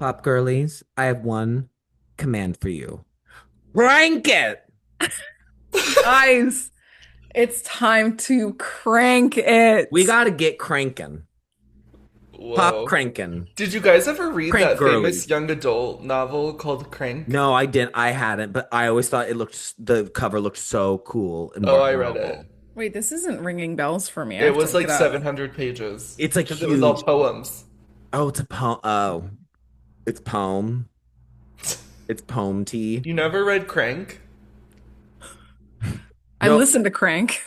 Pop Girlies, I have one command for you. Rank it! Guys, it's time to crank We it. gotta get cranking. Pop Whoa. cranking. Did you guys ever read Crank that girlies. famous young adult novel called Crank? No, I didn't. I hadn't, but I always thought the cover looked so cool in Oh, Barnes I and read Noble. it. Wait, this isn't ringing bells for me. I It have to was look like it up. 700 pages It's like because it was all huge. poems. Oh, it's a poem. Oh, it's poem. It's poem tea. You never read Crank? I No, listened to Crank.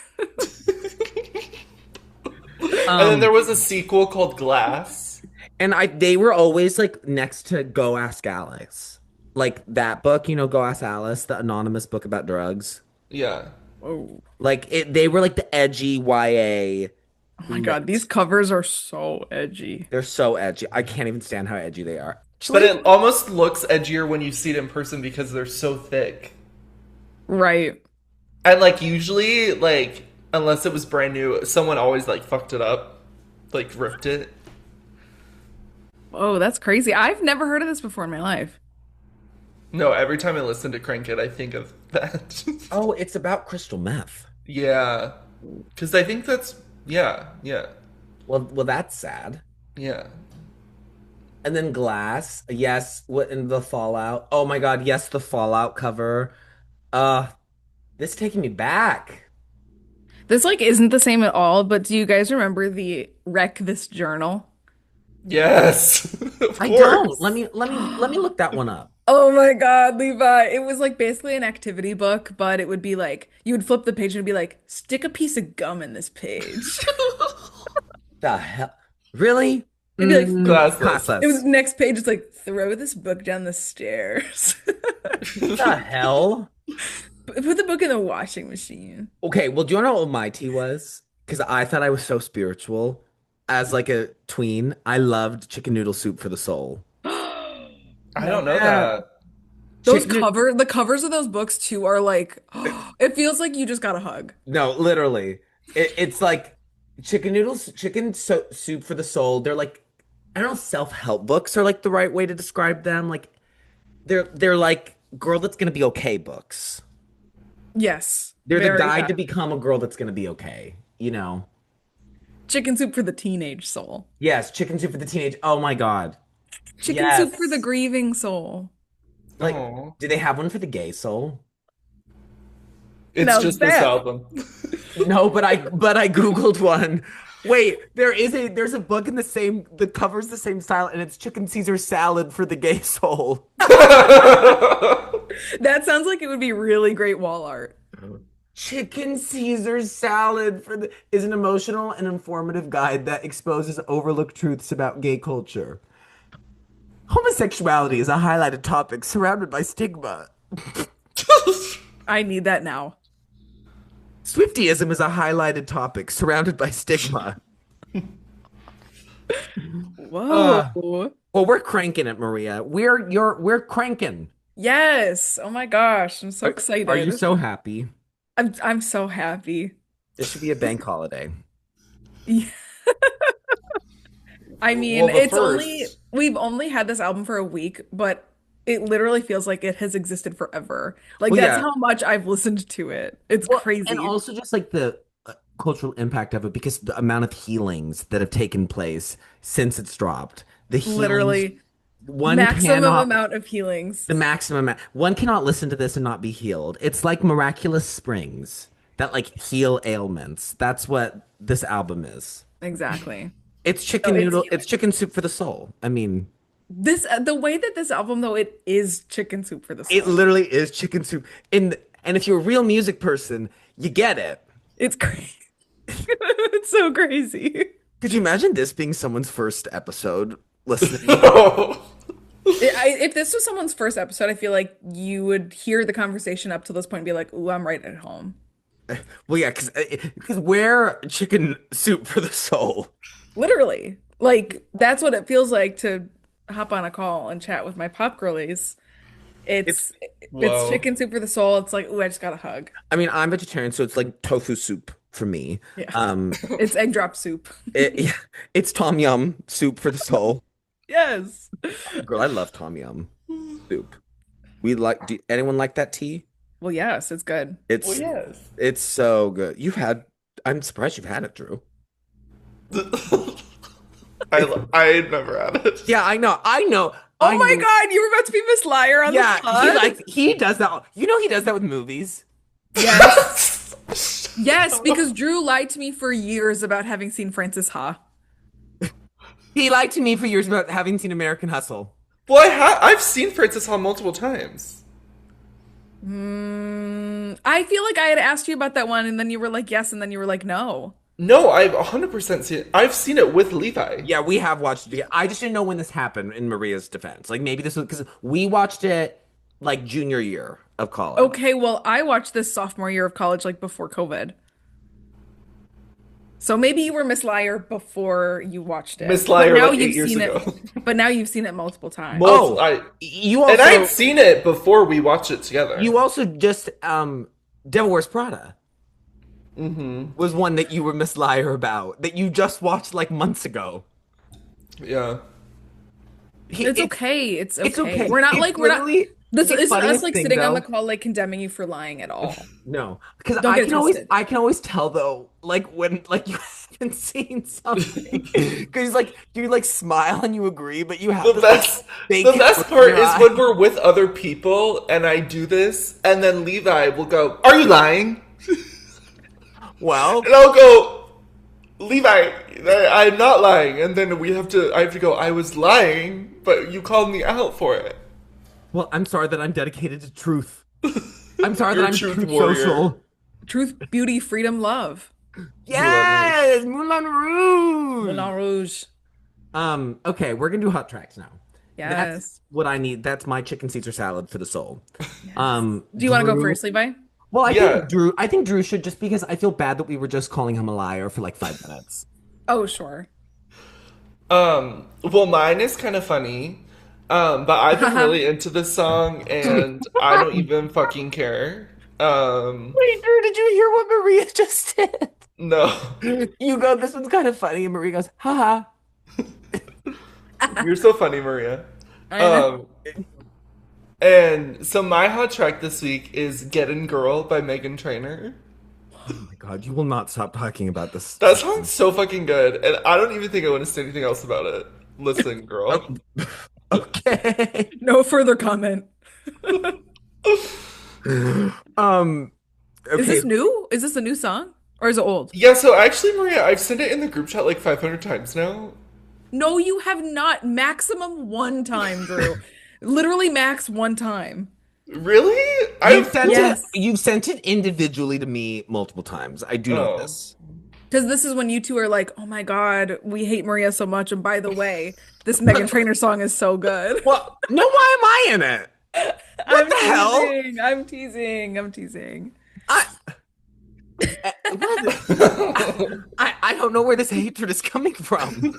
And then um, there was a sequel called Glass. and they were always like next to Go Ask Alice. Like that book, Go Ask Alice, the anonymous book about drugs. Yeah. Oh, Like they were like the edgy YA oh my God, these lit. covers are so edgy. They're so edgy. I can't even stand how edgy they are. But Actually, it almost looks edgier when you see it in person because they're so thick. Right. And like usually, like unless it was brand new, someone always like fucked it up, like ripped it. Oh, that's crazy. I've never heard of this before in my life. No, every time I listen to Crank It, I think of that. oh, it's about crystal meth. Yeah, because I think that's yeah, Well, that's sad. yeah. And then Glass, yes. What in the Fallout? Oh my God, yes, the Fallout cover. Uh, this is taking me back. This like isn't the same at all, but do you guys remember the Wreck This Journal? Yes, of I don't. course. Let me look that one up. Oh my God, Levi. It was like basically an activity book, but it would be like you would flip the page and it'd be like, stick a piece of gum in this page. The hell? Really? It'd be like Classless. it was Classless. next page, it's like throw this book down the stairs. The hell? Put the book in the washing machine. Okay, well, do you want to know what my tea was? Because I thought I was so spiritual. As like a tween, I loved chicken noodle soup for the soul. I No, don't know yeah. that. Chicken, The covers of those books too are like, it feels like you just got a hug. no, literally, it's like chicken noodles, soup for the soul. They're like, I don't know, self-help books are like the right way to describe them. Like they're like girl that's gonna be okay books. Yes, They're the very guide that. to become a girl that's gonna be okay. Chicken soup for the teenage soul. Yes, chicken soup for the teenage. Oh my God. Chicken soup for the Yes. grieving soul. Like, Oh, do they have one for the gay soul? it's Now just this that album. No, but I Googled one. Wait, there's a book in the cover's the same style, and it's chicken Caesar salad for the gay soul. that sounds like it would be really great wall art. Chicken Caesar salad is an emotional and informative guide that exposes overlooked truths about gay culture. Homosexuality is a highlighted topic surrounded by stigma. I need that now. Swiftyism is a highlighted topic surrounded by stigma. Uh, Whoa. well, we're cranking it, Maria. We're cranking. Yes. Oh my gosh. I'm so Are you excited. so happy? I'm so happy. This should be a bank holiday. Yeah. I Well, mean, the it's only first. we've only had this album for a week, but it literally feels like it has existed forever. Like Well, that's yeah. how much I've listened to it. It's Well, and crazy. also just like the cultural impact of it, because the amount of healings that have taken place since it's dropped. The healings, Literally one maximum cannot, amount of healings. the maximum, one cannot listen to this and not be healed. It's like miraculous springs that like heal ailments. That's what this album is. Exactly. It's So chicken it's noodle, healing. it's chicken soup for the soul. I mean, This the way that this album though it is chicken soup for the it soul. literally is chicken soup. And if you're a real music person, you get it. It's crazy. It's so crazy. Could you imagine this being someone's first episode listening? No. If this was someone's first episode, I feel like you would hear the conversation up to this point and be like, "Ooh, I'm right at home." Well, yeah, because we're chicken soup for the soul. Literally. Like that's what it feels like to hop on a call and chat with my pop girlies. It's, It's Whoa. chicken soup for the soul. It's like, ooh, I just got a hug. I mean, I'm vegetarian, so it's like tofu soup for me. Yeah. Um, It's egg drop soup. yeah, it's tom yum soup for the soul. Yes. Girl, I love Tom Yum soup. We like. Do anyone like that tea? Well, yes, it's good. Well, It's yes. it's so good. You've had. I'm surprised you've had it, Drew. I never had it. Yeah, I know. I know. Oh I my know. God, you were about to be Miss Liar on the Yeah, pod? he does that. You know he does that with movies. Yes. Yes, because Drew lied to me for years about having seen Francis Ha. He lied to me for years about having seen American Hustle. Well, I've seen Francis Ha multiple times. I feel like I had asked you about that one, and then you were like, yes, and then you were like, no. No, I've 100% seen it. I've seen it with Levi. Yeah, we have watched it together. I just didn't know when this happened in Maria's defense. Like maybe this was because we watched it like junior year of college. Okay, well, I watched this sophomore year of college, like before COVID. So maybe you were Miss Liar before you watched it. Miss But Liar now like you've 8 years seen it. ago. But now you've seen it multiple times. Most Oh, I you and I'd also seen it before we watched it together. you also just Devil Wears Prada was one that you were Miss Liar about that you just watched like months ago. Yeah. It's okay. It's It's okay. okay. We're not It's like we're not literally this the isn't us funniest like thing sitting on the though. call like condemning you for lying at all. No, because Don't get it twisted. I can always tell though, like when like you haven't seen something, because like you like smile and you agree, but you have The this like best fake the best look in part your is eye. when we're with other people and I do this and then Levi will go, "Are you lying?" Well, And I'll go, "Levi, I'm not lying." And then I have to go, "I was lying, but you called me out for it." well, I'm sorry that I'm dedicated to truth. I'm sorry that You're a I'm truth truth warrior. social. Truth, beauty, freedom, love. Moulin Rouge. Yes, Moulin Rouge. Moulin Rouge. Okay, we're gonna do hot tracks now. That's Yes. what I need. That's my chicken Caesar salad for the soul. Yes. Do you want to go Drew. first, Levi? Well, Yeah. I think Drew should just because I feel bad that we were just calling him a liar for like 5 minutes. Oh, sure. Well, mine is kind of funny. But I've been really into this song and I don't even fucking care. Wait, Drew, did you hear what Maria just did? No. You go, this one's kind of funny, and Maria goes, haha. You're so funny, Maria. I know. Um, and so my hot track this week is Gettin' Girl by Megan Trainor. Oh my God, you will not stop talking about this. That song's so fucking good, and I don't even think I want to say anything else about it. Listen, girl. Okay. No further comment. Um, Is okay. this new? Is this a new song? Or is it old? Yeah, so actually, Maria, I've sent it in the group chat like 500 times now. No, you have not. Maximum one time, Drew. Literally max one time. Really? I've Yes. You've sent it individually to me multiple times. I do know Oh. this. Because this is when you two are like, oh my God, we hate Maria so much. And by the way, this Megan Trainor song is so good. Well, no, why am I in it? What the hell? teasing. I'm teasing. I'm teasing. I, I don't know where this hatred is coming from.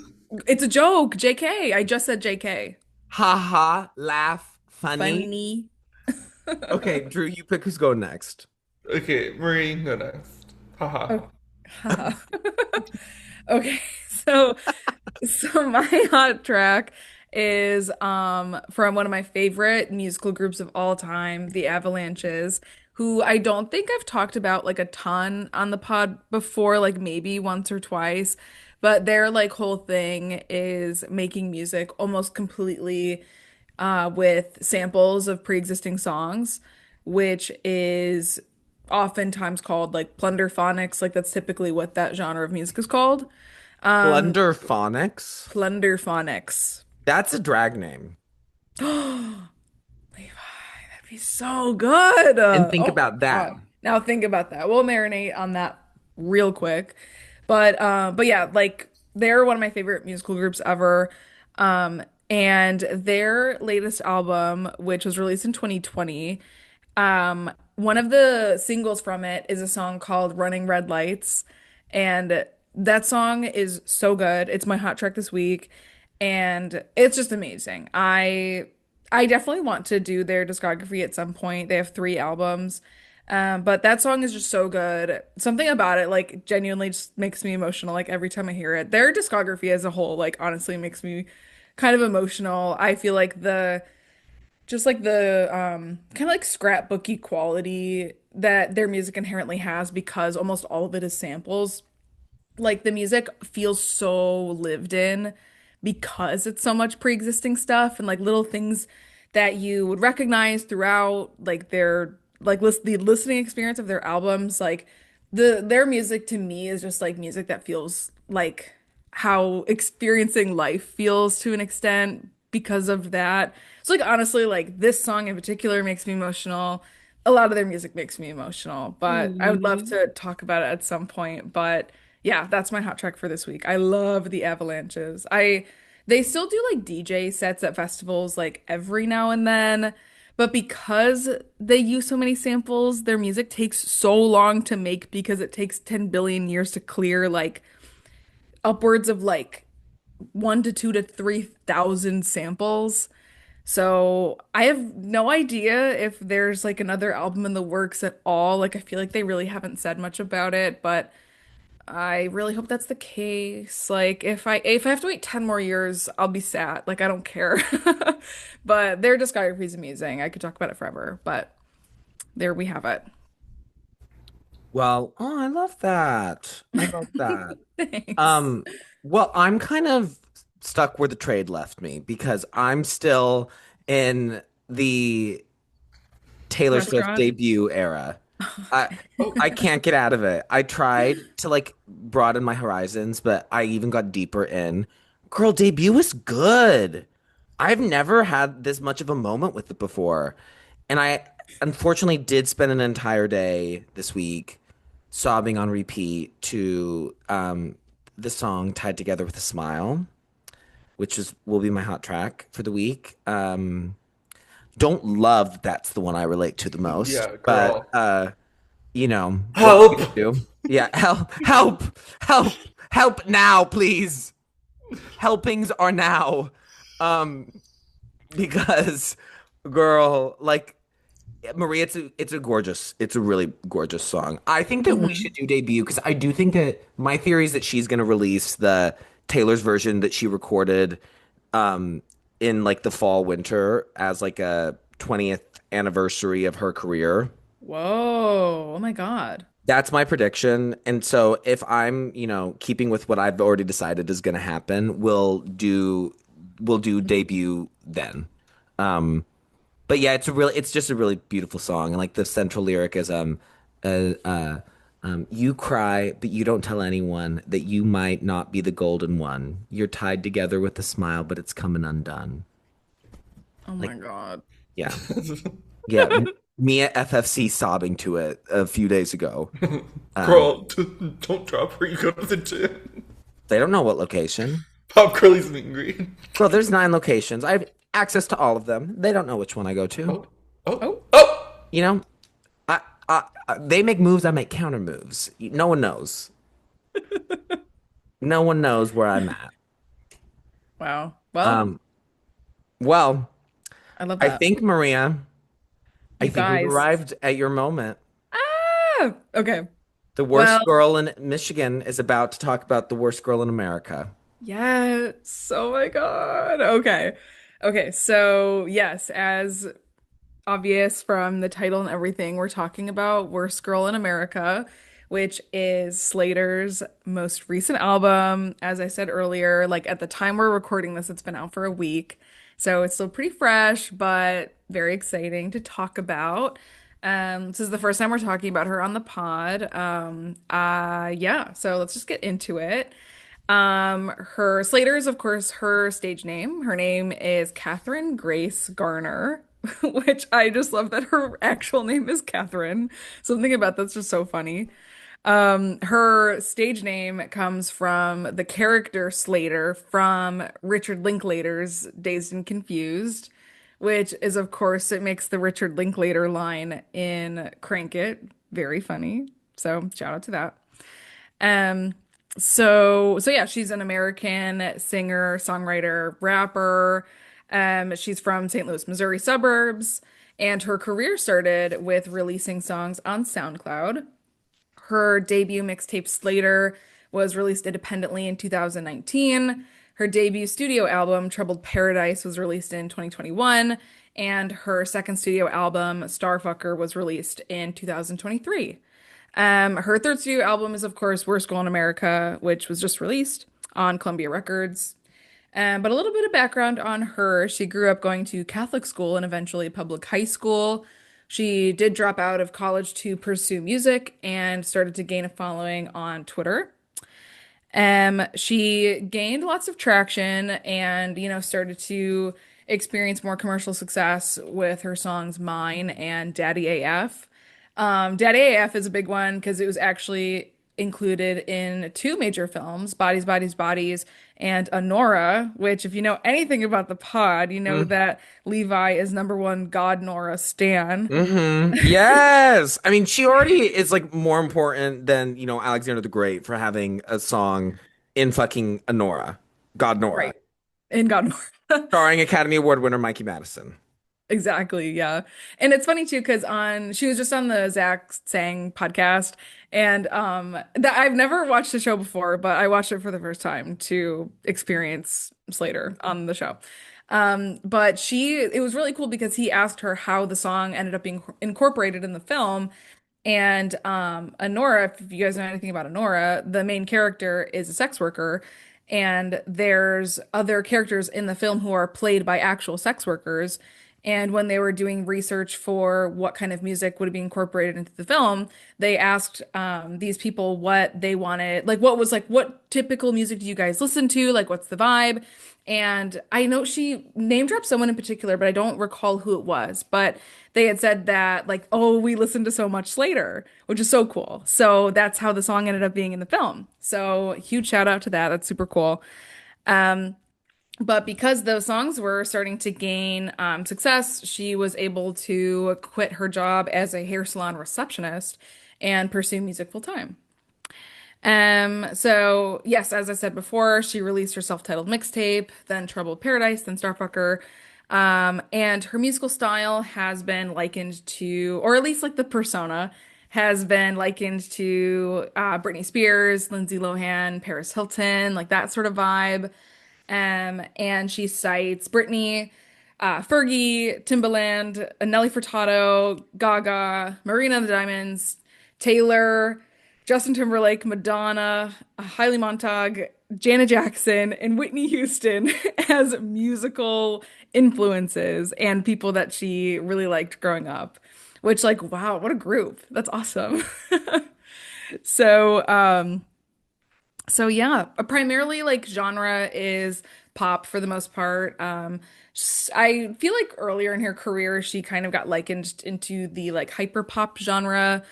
It's a joke. JK. I just said JK. Ha ha, laugh, funny. Funny. Okay, Drew, you pick who's going next. Okay, Marie, you go next. Haha. Okay, so my hot track is from one of my favorite musical groups of all time, the Avalanches, who I don't think I've talked about like a ton on the pod before, like maybe once or twice, but their like whole thing is making music almost completely with samples of pre-existing songs, which is oftentimes called like plunderphonics. Like that's typically what that genre of music is called. Plunderphonics? Plunderphonics. That's a drag name. Levi, that'd be so good. And think Oh about my that. God. Now think about that. We'll marinate on that real quick. But yeah, like they're one of my favorite musical groups ever. And their latest album, which was released in 2020, one of the singles from it is a song called Running Red Lights. And that song is so good. It's my hot track this week. And it's just amazing. I definitely want to do their discography at some point. They have 3 albums. But that song is just so good. Something about it, like, genuinely just makes me emotional, like, every time I hear it. Their discography as a whole, like, honestly makes me kind of emotional. I feel like the just like the kind of like scrapbooky quality that their music inherently has because almost all of it is samples. Like the music feels so lived in because it's so much pre-existing stuff and like little things that you would recognize throughout like their the listening experience of their albums. Like their music to me is just like music that feels like how experiencing life feels to an extent because of that. So like honestly, like this song in particular makes me emotional. A lot of their music makes me emotional, but I would love Mm. to talk about it at some point. But yeah, that's my hot track for this week. I love the Avalanches. They still do like DJ sets at festivals like every now and then, but because they use so many samples, their music takes so long to make because it takes 10 billion years to clear like upwards of like 1 to 2 to 3,000 samples. So I have no idea if there's like another album in the works at all. Like I feel like they really haven't said much about it, but I really hope that's the case. Like if I have to wait 10 more years, I'll be sad. Like I don't care. But their discography is amazing. I could talk about it forever, but there we have it. Well, oh, I love that. I love that. Thanks. Um, well, I'm kind of stuck where the trade left me because I'm still in the Taylor Swift Restaurant. debut era. I Oh, I can't get out of it. I tried to like broaden my horizons, but I even got deeper in. Girl, debut was good. I've never had this much of a moment with it before. And I unfortunately did spend an entire day this week sobbing on repeat to the song Tied Together with a Smile, which is will be my hot track for the week. Don't love that's the one I relate to the most, yeah, but girl. what are you Help! gonna do? Yeah, help now, please. Helpings are now. Um, because girl, like Maria, it's a really gorgeous song. I think that we should Mhm. do debut because I do think that my theory is that she's gonna release the Taylor's version that she recorded um in like the fall winter as like a 20th anniversary of her career. Whoa. Oh my God. That's my prediction. And so if I'm, keeping with what I've already decided is going to happen, we'll do debut then. Um but yeah, it's just a really beautiful song and like the central lyric is uh, uh you cry but you don't tell anyone that you might not be the golden one. You're tied together with a smile but it's coming undone. Oh Like my God. yeah. Yeah, me at FFC sobbing to it a few days ago. Um Girl, don't drop her. You go to the gym. they don't know what location. Pop Girlies meet and greet. Girl, there's 9 locations. I have access to all of them. They don't know which one I go to. Oh, oh, Oh, oh! You know, they make moves, I make counter moves. No one knows. No one knows where I'm at. wow. Well, Um, well, I love I that. think Maria, I You think we've guys. arrived at your moment. Ah, okay. The Well, worst girl in Michigan is about to talk about the worst girl in America. yes. Oh my God. Okay. Okay. So, yes, as obvious from the title and everything, we're talking about Worst Girl in America, which is Slayter's most recent album. As I said earlier, like at the time we're recording this, it's been out for a week. So it's still pretty fresh, but very exciting to talk about. This is the first time we're talking about her on the pod. Yeah, so let's just get into it. Her Slater is, of course, her stage name. Her name is Catherine Grace Garner, which I just love that her actual name is Catherine. Something about that's just so funny. Her stage name comes from the character Slater from Richard Linklater's Dazed and Confused, which is, of course, it makes the Richard Linklater line in Crank It very funny. So shout out to that. Um, so yeah, she's an American singer, songwriter, rapper. She's from St. Louis, Missouri suburbs, and her career started with releasing songs on SoundCloud. Her debut mixtape Slayyyter was released independently in 2019. Her debut studio album, Troubled Paradise, was released in 2021, and her second studio album, Starfucker, was released in 2023. Her third studio album is, of course, Worst Girl in America, which was just released on Columbia Records. But a little bit of background on her. She grew up going to Catholic school and eventually public high school. She did drop out of college to pursue music and started to gain a following on Twitter. She gained lots of traction and, started to experience more commercial success with her songs Mine and Daddy AF. Daddy AF is a big one because it was actually included in two major films, Bodies, Bodies, Bodies, and Honora, which, if you know anything about the pod, you know that Levi is number one God Nora stan. Yes. I mean, she already is like more important than, Alexander the Great for having a song in fucking Nora. God Nora. Right. In God Nora. Starring Academy Award winner Mikey Madison. Exactly, yeah. And it's funny too, because she was just on the Zach Sang podcast, and that I've never watched the show before, but I watched it for the first time to experience Slayyyter on the show. But it was really cool because he asked her how the song ended up being incorporated in the film. And Honora, if you guys know anything about Honora, the main character is a sex worker, and there's other characters in the film who are played by actual sex workers. And when they were doing research for what kind of music would be incorporated into the film, they asked these people what they wanted, like what typical music do you guys listen to? Like, what's the vibe? And I know she name dropped someone in particular, but I don't recall who it was. But they had said that, like, oh, we listened to so much Slayyyter, which is so cool. So that's how the song ended up being in the film. So huge shout out to that. That's super cool. Um, but because those songs were starting to gain success, she was able to quit her job as a hair salon receptionist and pursue music full time. So yes, as I said before, she released her self-titled mixtape, then Troubled Paradise, then Starfucker. And her musical style has been likened to, or at least like the persona has been likened to Britney Spears, Lindsay Lohan, Paris Hilton, like that sort of vibe. And she cites Britney, Fergie, Timbaland, Nelly Furtado, Gaga, Marina and the Diamonds, Taylor, Justin Timberlake, Madonna, Hailey Montag, Janet Jackson, and Whitney Houston as musical influences and people that she really liked growing up. Which, like, wow, what a group. That's awesome. So, so yeah, primarily like genre is pop for the most part. I feel like earlier in her career she kind of got likened into the like hyper pop genre,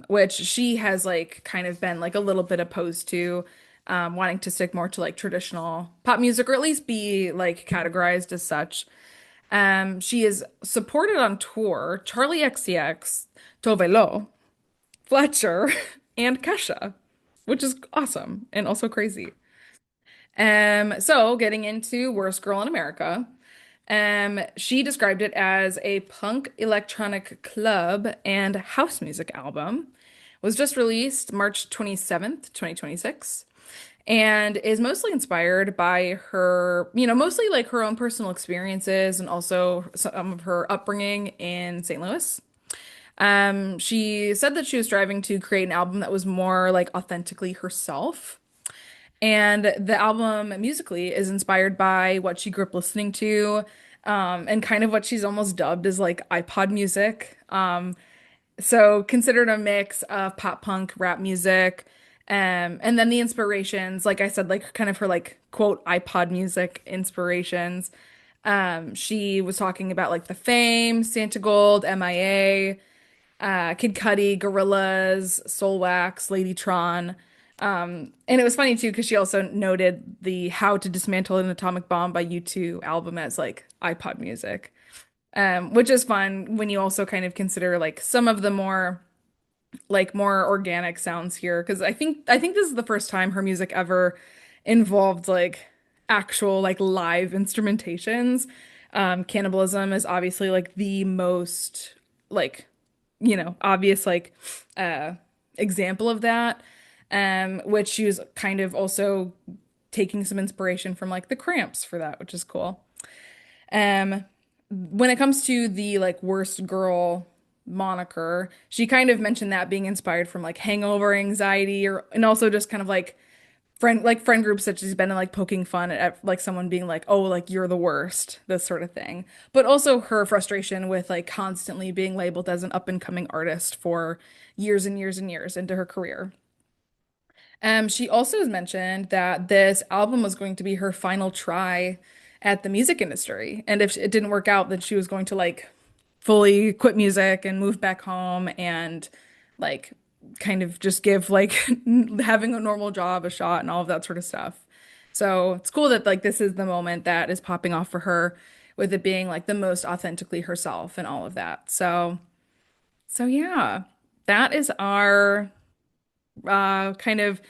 which she has like kind of been like a little bit opposed to, wanting to stick more to like traditional pop music or at least be like categorized as such. She is supported on tour Charlie XCX, Tove Lo, Fletcher, and Kesha, which is awesome and also crazy. So getting into Worst Girl in America, she described it as a punk electronic club and house music album. Was just released March 27th, 2026, and is mostly inspired by her, mostly like her own personal experiences and also some of her upbringing in St. Louis. She said that she was striving to create an album that was more like authentically herself. And the album musically is inspired by what she grew up listening to, and kind of what she's almost dubbed as like iPod music. So considered a mix of pop punk, rap music, and then the inspirations, like I said, like kind of her like quote iPod music inspirations. She was talking about like The Fame, Santa Gold, MIA, Kid Cudi, Gorillaz, Soulwax, Ladytron. And it was funny too because she also noted the How to Dismantle an Atomic Bomb by U2 album as like iPod music, which is fun when you also kind of consider like some of the more organic sounds here because I think this is the first time her music ever involved like actual like live instrumentations. Cannibalism is obviously like the most like obvious like uh example of that, which she was kind of also taking some inspiration from like the Cramps for that, which is cool. Um, when it comes to the like worst girl moniker, she kind of mentioned that being inspired from like hangover anxiety or and also just kind of like friend groups that she's been like poking fun at like someone being like, oh, like you're the worst, this sort of thing. But also her frustration with like constantly being labeled as an up and coming artist for years and years and years into her career. She also has mentioned that this album was going to be her final try at the music industry. And if it didn't work out, then she was going to like fully quit music and move back home and like kind of just give like having a normal job a shot and all of that sort of stuff. So it's cool that like this is the moment that is popping off for her with it being like the most authentically herself and all of that. So yeah, that is our kind of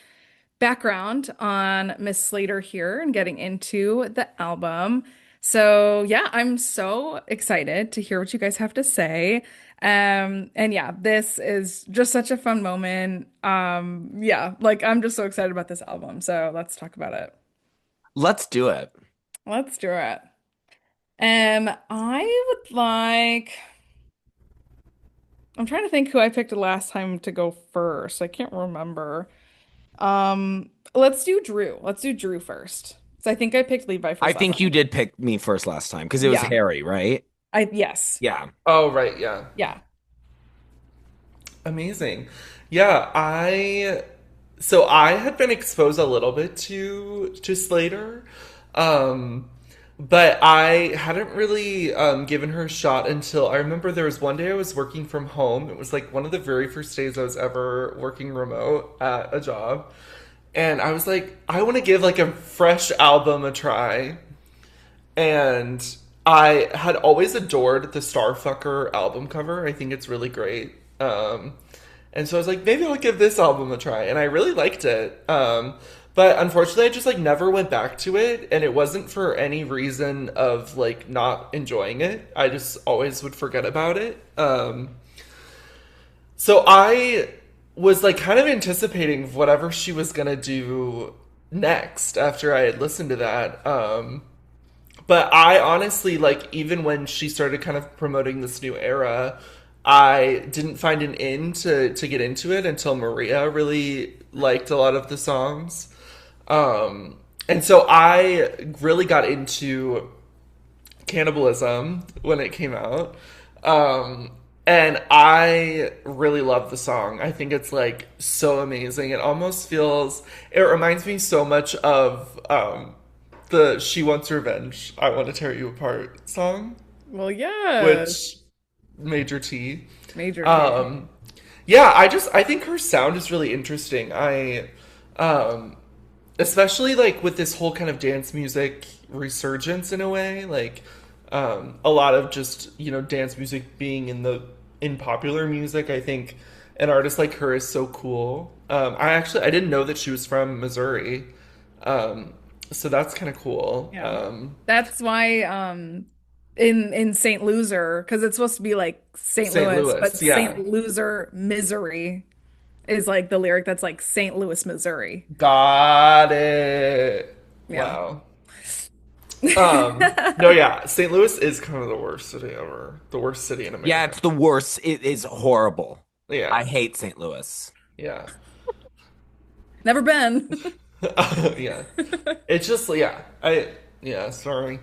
background on Miss Slayyyter here and getting into the album. So yeah, I'm so excited to hear what you guys have to say. And yeah, this is just such a fun moment. Yeah, like I'm just so excited about this album. So let's talk about it. Let's do it. Let's do it. I would like, I'm trying to think who I picked last time to go first. I can't remember. Let's do Drew. Let's do Drew first. So I think I picked Levi I first last think you time. did pick me first last time because it was Yeah. Harry, right? Yes. Yeah. Oh, right, yeah. Yeah. Amazing. Yeah, I had been exposed a little bit to Slater. Um but I hadn't really given her a shot until I remember there was one day I was working from home. It was like one of the very first days I was ever working remote at a job. And I was like, I want to give like a fresh album a try. And I had always adored the Starfucker album cover. I think it's really great. And so I was like, maybe I'll give this album a try. And I really liked it. But unfortunately, I just like never went back to it. And it wasn't for any reason of like not enjoying it. I just always would forget about it. So I was like kind of anticipating whatever she was going to do next after I had listened to that. But I honestly, like, even when she started kind of promoting this new era, I didn't find an in to get into it until Maria really liked a lot of the songs. And so I really got into Cannibalism when it came out. And I really love the song. I think it's like so amazing. It almost feels, it reminds me so much of the She Wants Revenge, I Want to Tear You Apart song, Well, yes. which Major T. Major T. Um, yeah, I think her sound is really interesting. Especially like with this whole kind of dance music resurgence in a way, like a lot of just dance music being in popular music. I think an artist like her is so cool. I didn't know that she was from Missouri, so that's kind of cool. Yeah. That's why in Saint Loser, because it's supposed to be like St. St. Louis, but Louis, yeah, Saint Loser, Misery is like the lyric that's like St. Louis, Missouri. got it. Yeah. Wow. No, yeah, St. Louis is kind of the worst city ever. The worst city in Yeah, America. it's the worst. It is horrible. I Yeah, hate St. Louis. yeah. Never been. Yeah. It's just yeah, sorry.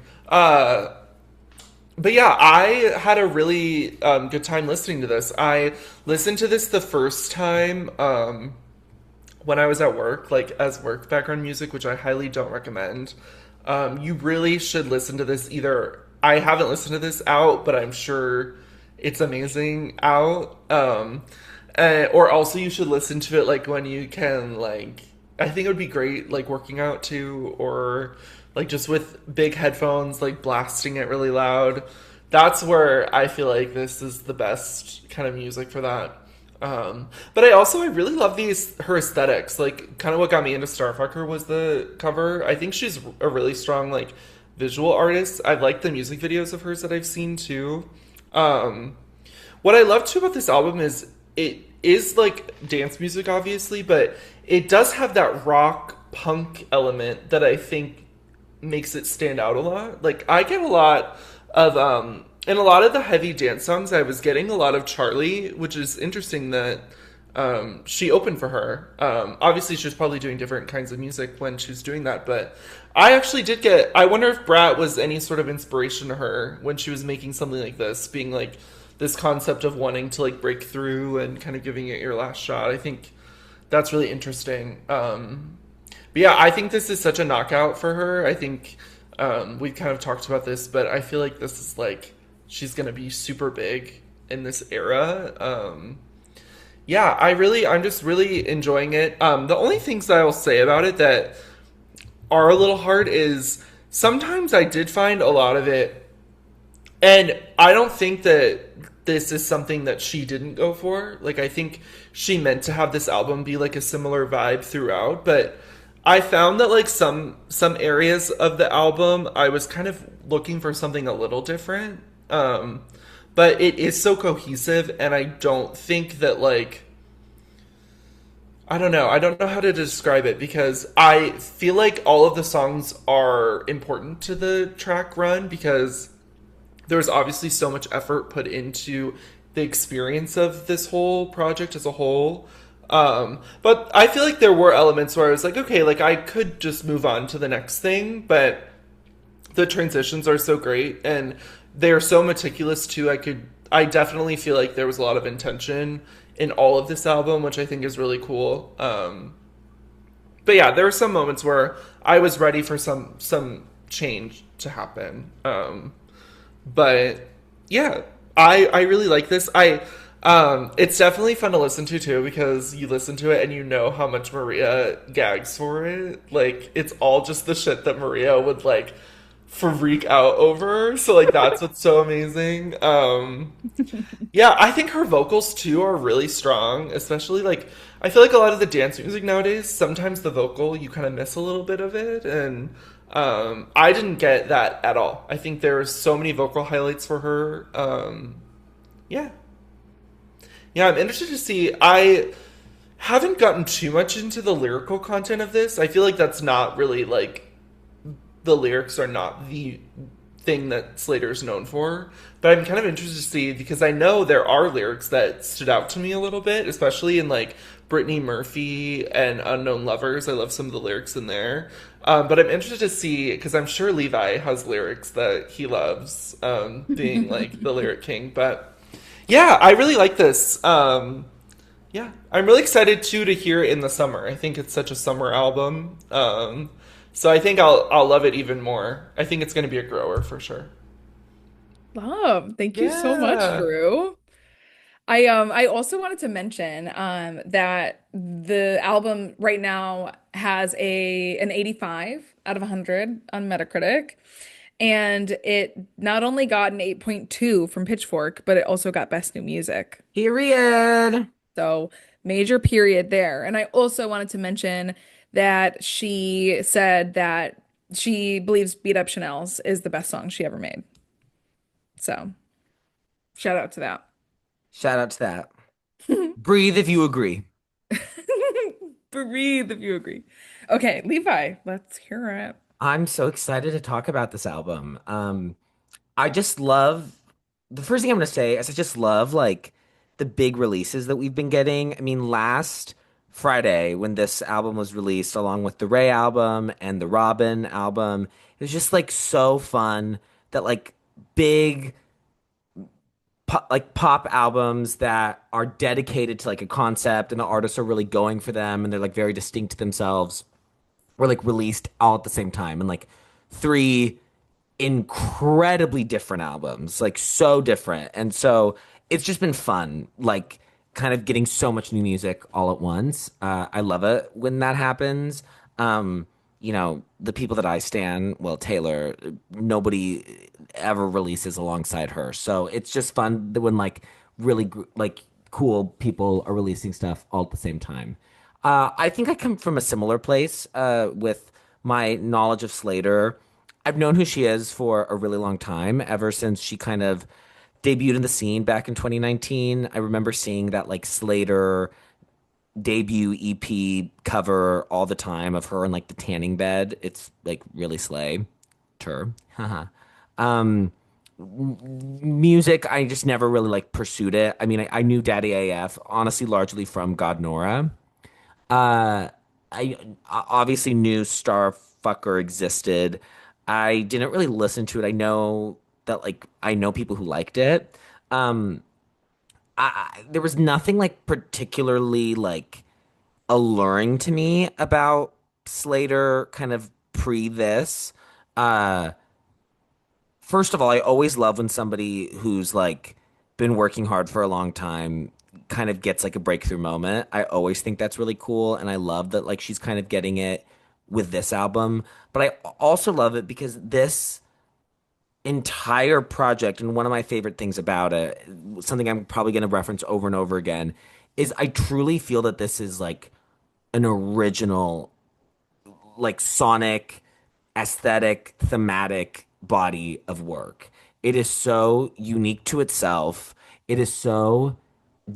But yeah, I had a really good time listening to this. I listened to this the first time when I was at work, like as work background music, which I highly don't recommend. You really should listen to this either. I haven't listened to this out, but I'm sure it's amazing out. Or also you should listen to it like when you can, like, I think it would be great like working out too, or like just with big headphones, like blasting it really loud. That's where I feel like this is the best kind of music for that. But I really love her aesthetics. Like kind of what got me into Starfucker was the cover. I think she's a really strong like visual artist. I like the music videos of hers that I've seen too. What I love too about this album is it is like dance music obviously, but it does have that rock punk element that I think makes it stand out a lot. Like I get a lot of in a lot of the heavy dance songs I was getting a lot of Charlie, which is interesting that she opened for her. Obviously she was probably doing different kinds of music when she was doing that, but I actually did get I wonder if Brat was any sort of inspiration to her when she was making something like this, being like this concept of wanting to like break through and kind of giving it your last shot. I think that's really interesting. But yeah, I think this is such a knockout for her. I think we kind of talked about this, but I feel like this is like she's gonna be super big in this era. Yeah, I'm just really enjoying it. The only things that I will say about it that are a little hard is sometimes I did find a lot of it, and I don't think that this is something that she didn't go for. Like, I think she meant to have this album be like a similar vibe throughout, but I found that like some areas of the album I was kind of looking for something a little different. But it is so cohesive, and I don't think that like I don't know. I don't know how to describe it because I feel like all of the songs are important to the track run because there's obviously so much effort put into the experience of this whole project as a whole. But I feel like there were elements where I was like, okay, like I could just move on to the next thing, but the transitions are so great and they're so meticulous too. I definitely feel like there was a lot of intention in all of this album, which I think is really cool. But yeah, there were some moments where I was ready for some change to happen. But yeah, I really like this. I It's definitely fun to listen to too because you listen to it and you know how much Maria gags for it. Like it's all just the shit that Maria would like freak out over. So like that's what's so amazing. Yeah, I think her vocals too are really strong, especially like I feel like a lot of the dance music nowadays, sometimes the vocal you kind of miss a little bit of it and I didn't get that at all. I think there were so many vocal highlights for her. Yeah. Yeah, I'm interested to see. I haven't gotten too much into the lyrical content of this. I feel like that's not really like the lyrics are not the thing that Slayyyter is known for. But I'm kind of interested to see because I know there are lyrics that stood out to me a little bit, especially in like Brittany Murphy and Unknown Lovers. I love some of the lyrics in there. But I'm interested to see because I'm sure Levi has lyrics that he loves, being like the lyric king. But yeah, I really like this. Yeah, I'm really excited too to hear it in the summer. I think it's such a summer album. So I think I'll love it even more. I think it's going to be a grower for sure. Love. Thank you so much, Yeah. Drew. I also wanted to mention that the album right now has an 85 out of 100 on Metacritic. And it not only got an 8.2 from Pitchfork, but it also got Best New Music. Period. So major period there. And I also wanted to mention that she said that she believes Beat Up Chanel's is the best song she ever made. So shout out to that. Shout out to that. Breathe if you agree. Breathe if you agree. Okay, Levi, let's hear it. I'm so excited to talk about this album. I just love the first thing I'm gonna say is I just love like the big releases that we've been getting. I mean, last Friday when this album was released, along with the Ray album and the Robin album, it was just like so fun that like big pop albums that are dedicated to like a concept and the artists are really going for them and they're like very distinct to themselves were like released all at the same time and like three incredibly different albums, like so different. And so it's just been fun, like kind of getting so much new music all at once. I love it when that happens. The people that I stan, well, Taylor, nobody ever releases alongside her. So it's just fun when like really like cool people are releasing stuff all at the same time. I think I come from a similar place with my knowledge of Slayyyter. I've known who she is for a really long time, ever since she kind of debuted in the scene back in 2019. I remember seeing that like Slayyyter debut EP cover all the time of her in like the tanning bed. It's like really slay. Her. Haha. um, Music, I just never really like pursued it. I mean, I knew Daddy AF honestly largely from God Nora. Uh, I obviously knew Starfucker existed. I didn't really listen to it. I know that like I know people who liked it. Um, there was nothing like particularly like alluring to me about Slayyyter kind of pre this. Uh, First of all, I always love when somebody who's like been working hard for a long time kind of gets like a breakthrough moment. I always think that's really cool, and I love that like she's kind of getting it with this album. But I also love it because this entire project, and one of my favorite things about it, something I'm probably going to reference over and over again, is I truly feel that this is like an original, like sonic, aesthetic, thematic body of work. It is so unique to itself. It is so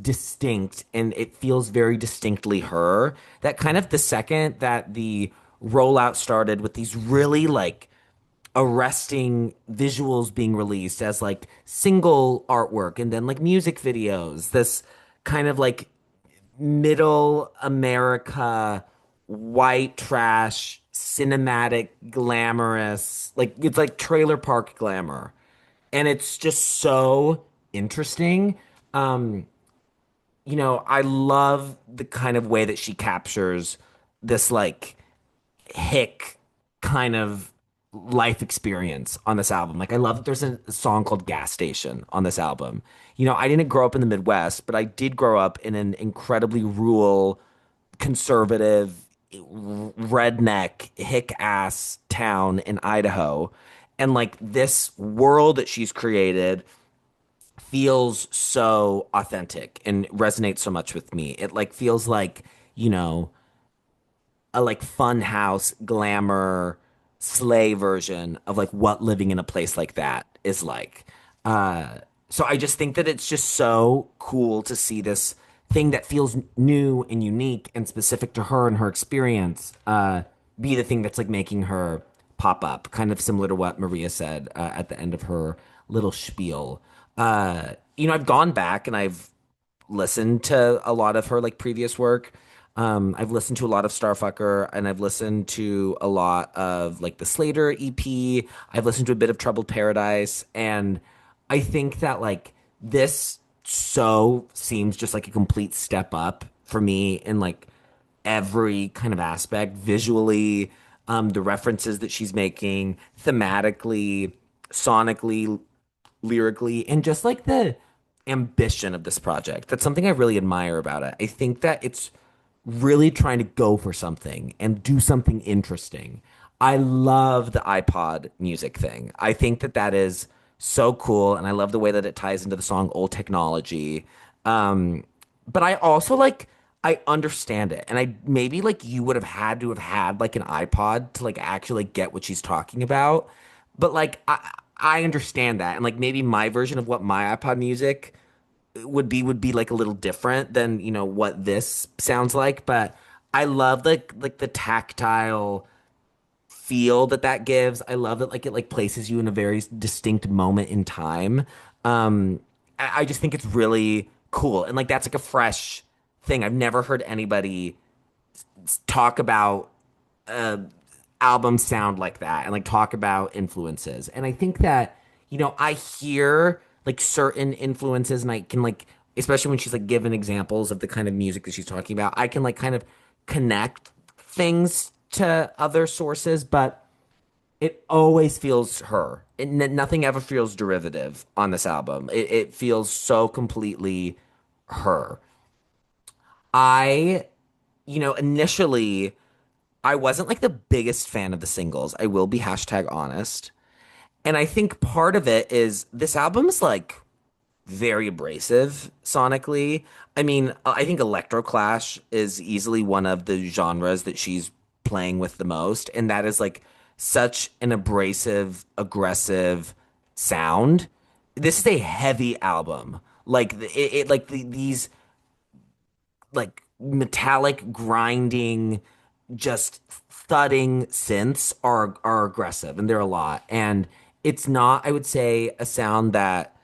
distinct and it feels very distinctly her that kind of the second that the rollout started with these really like arresting visuals being released as like single artwork and then like music videos, this kind of like middle America, white trash, cinematic, glamorous, like it's like trailer park glamour. And it's just so interesting. Um, I love the kind of way that she captures this like hick kind of life experience on this album. Like I love that there's a song called Gas Station on this album. I didn't grow up in the Midwest, but I did grow up in an incredibly rural, conservative, redneck, hick ass town in Idaho. And like this world that she's created feels so authentic and resonates so much with me. It like feels like, you know, a like fun house glamour sleigh version of like what living in a place like that is like. Uh, so I just think that it's just so cool to see this thing that feels new and unique and specific to her and her experience be the thing that's like making her pop up, kind of similar to what Maria said at the end of her little spiel. I've gone back and I've listened to a lot of her like previous work. I've listened to a lot of Starfucker and I've listened to a lot of like the Slayyyter EP. I've listened to a bit of Troubled Paradise. And I think that like this so seems just like a complete step up for me in like every kind of aspect visually, the references that she's making, thematically, sonically, lyrically, and just like the ambition of this project. That's something I really admire about it. I think that it's really trying to go for something and do something interesting. I love the iPod music thing. I think that that is so cool, and I love the way that it ties into the song "Old Technology." But I also like I understand it, and I maybe like you would have had to have had like an iPod to like actually like, get what she's talking about. But like I understand that, and like maybe my version of what my iPod music would be like a little different than what this sounds like. But I love like the tactile feel that that gives. I love that like it like places you in a very distinct moment in time. I just think it's really cool, and like that's like a fresh thing. I've never heard anybody talk about uh albums sound like that and like talk about influences. And I think that, I hear like certain influences and I can like, especially when she's like given examples of the kind of music that she's talking about, I can like kind of connect things to other sources, but it always feels her. Nothing ever feels derivative on this album. It feels so completely her. I, initially I wasn't like the biggest fan of the singles. I will be hashtag honest. And I think part of it is this album's like very abrasive sonically. I mean, I think Electroclash is easily one of the genres that she's playing with the most. And that is like such an abrasive, aggressive sound. This is a heavy album. Like these like metallic grinding, just thudding synths are aggressive, and they're a lot. And it's not, I would say, a sound that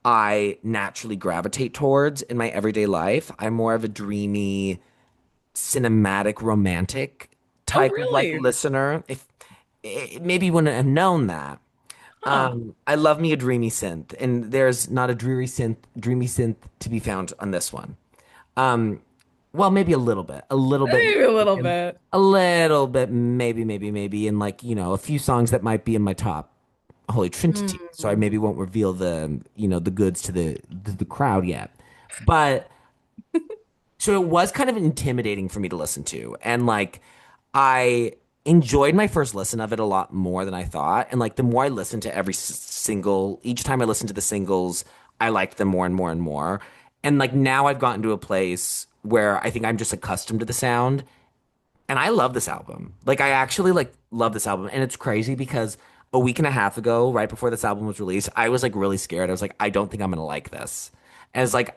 I naturally gravitate towards in my everyday life. I'm more of a dreamy, cinematic, romantic Oh, type of like really? listener. If maybe you wouldn't have known that. Huh. I love me a dreamy synth, and there's not a dreamy synth to be found on this one. Um, well, maybe a little bit, Maybe a little bit. a little bit, maybe, and like, a few songs that might be in my top Holy Trinity. So I Hmm. maybe won't reveal the goods to the crowd yet. But so it was kind of intimidating for me to listen to. And like I enjoyed my first listen of it a lot more than I thought. And like the more I listened to single, each time I listened to the singles, I liked them more and more and more. And like now I've gotten to a place where I think I'm just accustomed to the sound and I love this album. Like I actually like love this album. And it's crazy because a week and a half ago, right before this album was released, I was like really scared. I was like, I don't think I'm gonna like this. And it's like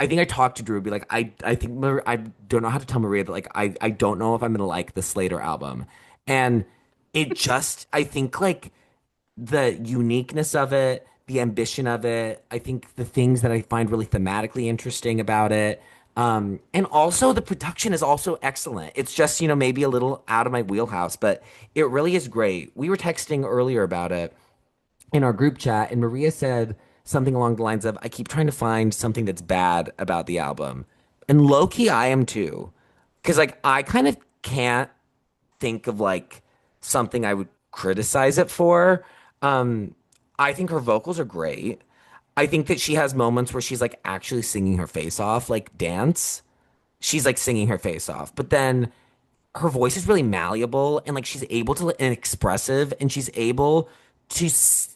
I think I talked to Drew, be like, I think I don't know how to tell Maria that like I don't know if I'm gonna like the Slayyyter album. And it just I think like the uniqueness of it, the ambition of it. I think the things that I find really thematically interesting about it. And also the production is also excellent. It's just, maybe a little out of my wheelhouse, but it really is great. We were texting earlier about it in our group chat, and Maria said something along the lines of, I keep trying to find something that's bad about the album. And low key, I am too. Cause like I kind of can't think of like something I would criticize it for. Um, I think her vocals are great. I think that she has moments where she's like actually singing her face off, like dance. She's like singing her face off. But then her voice is really malleable and like she's able to and expressive and she's able to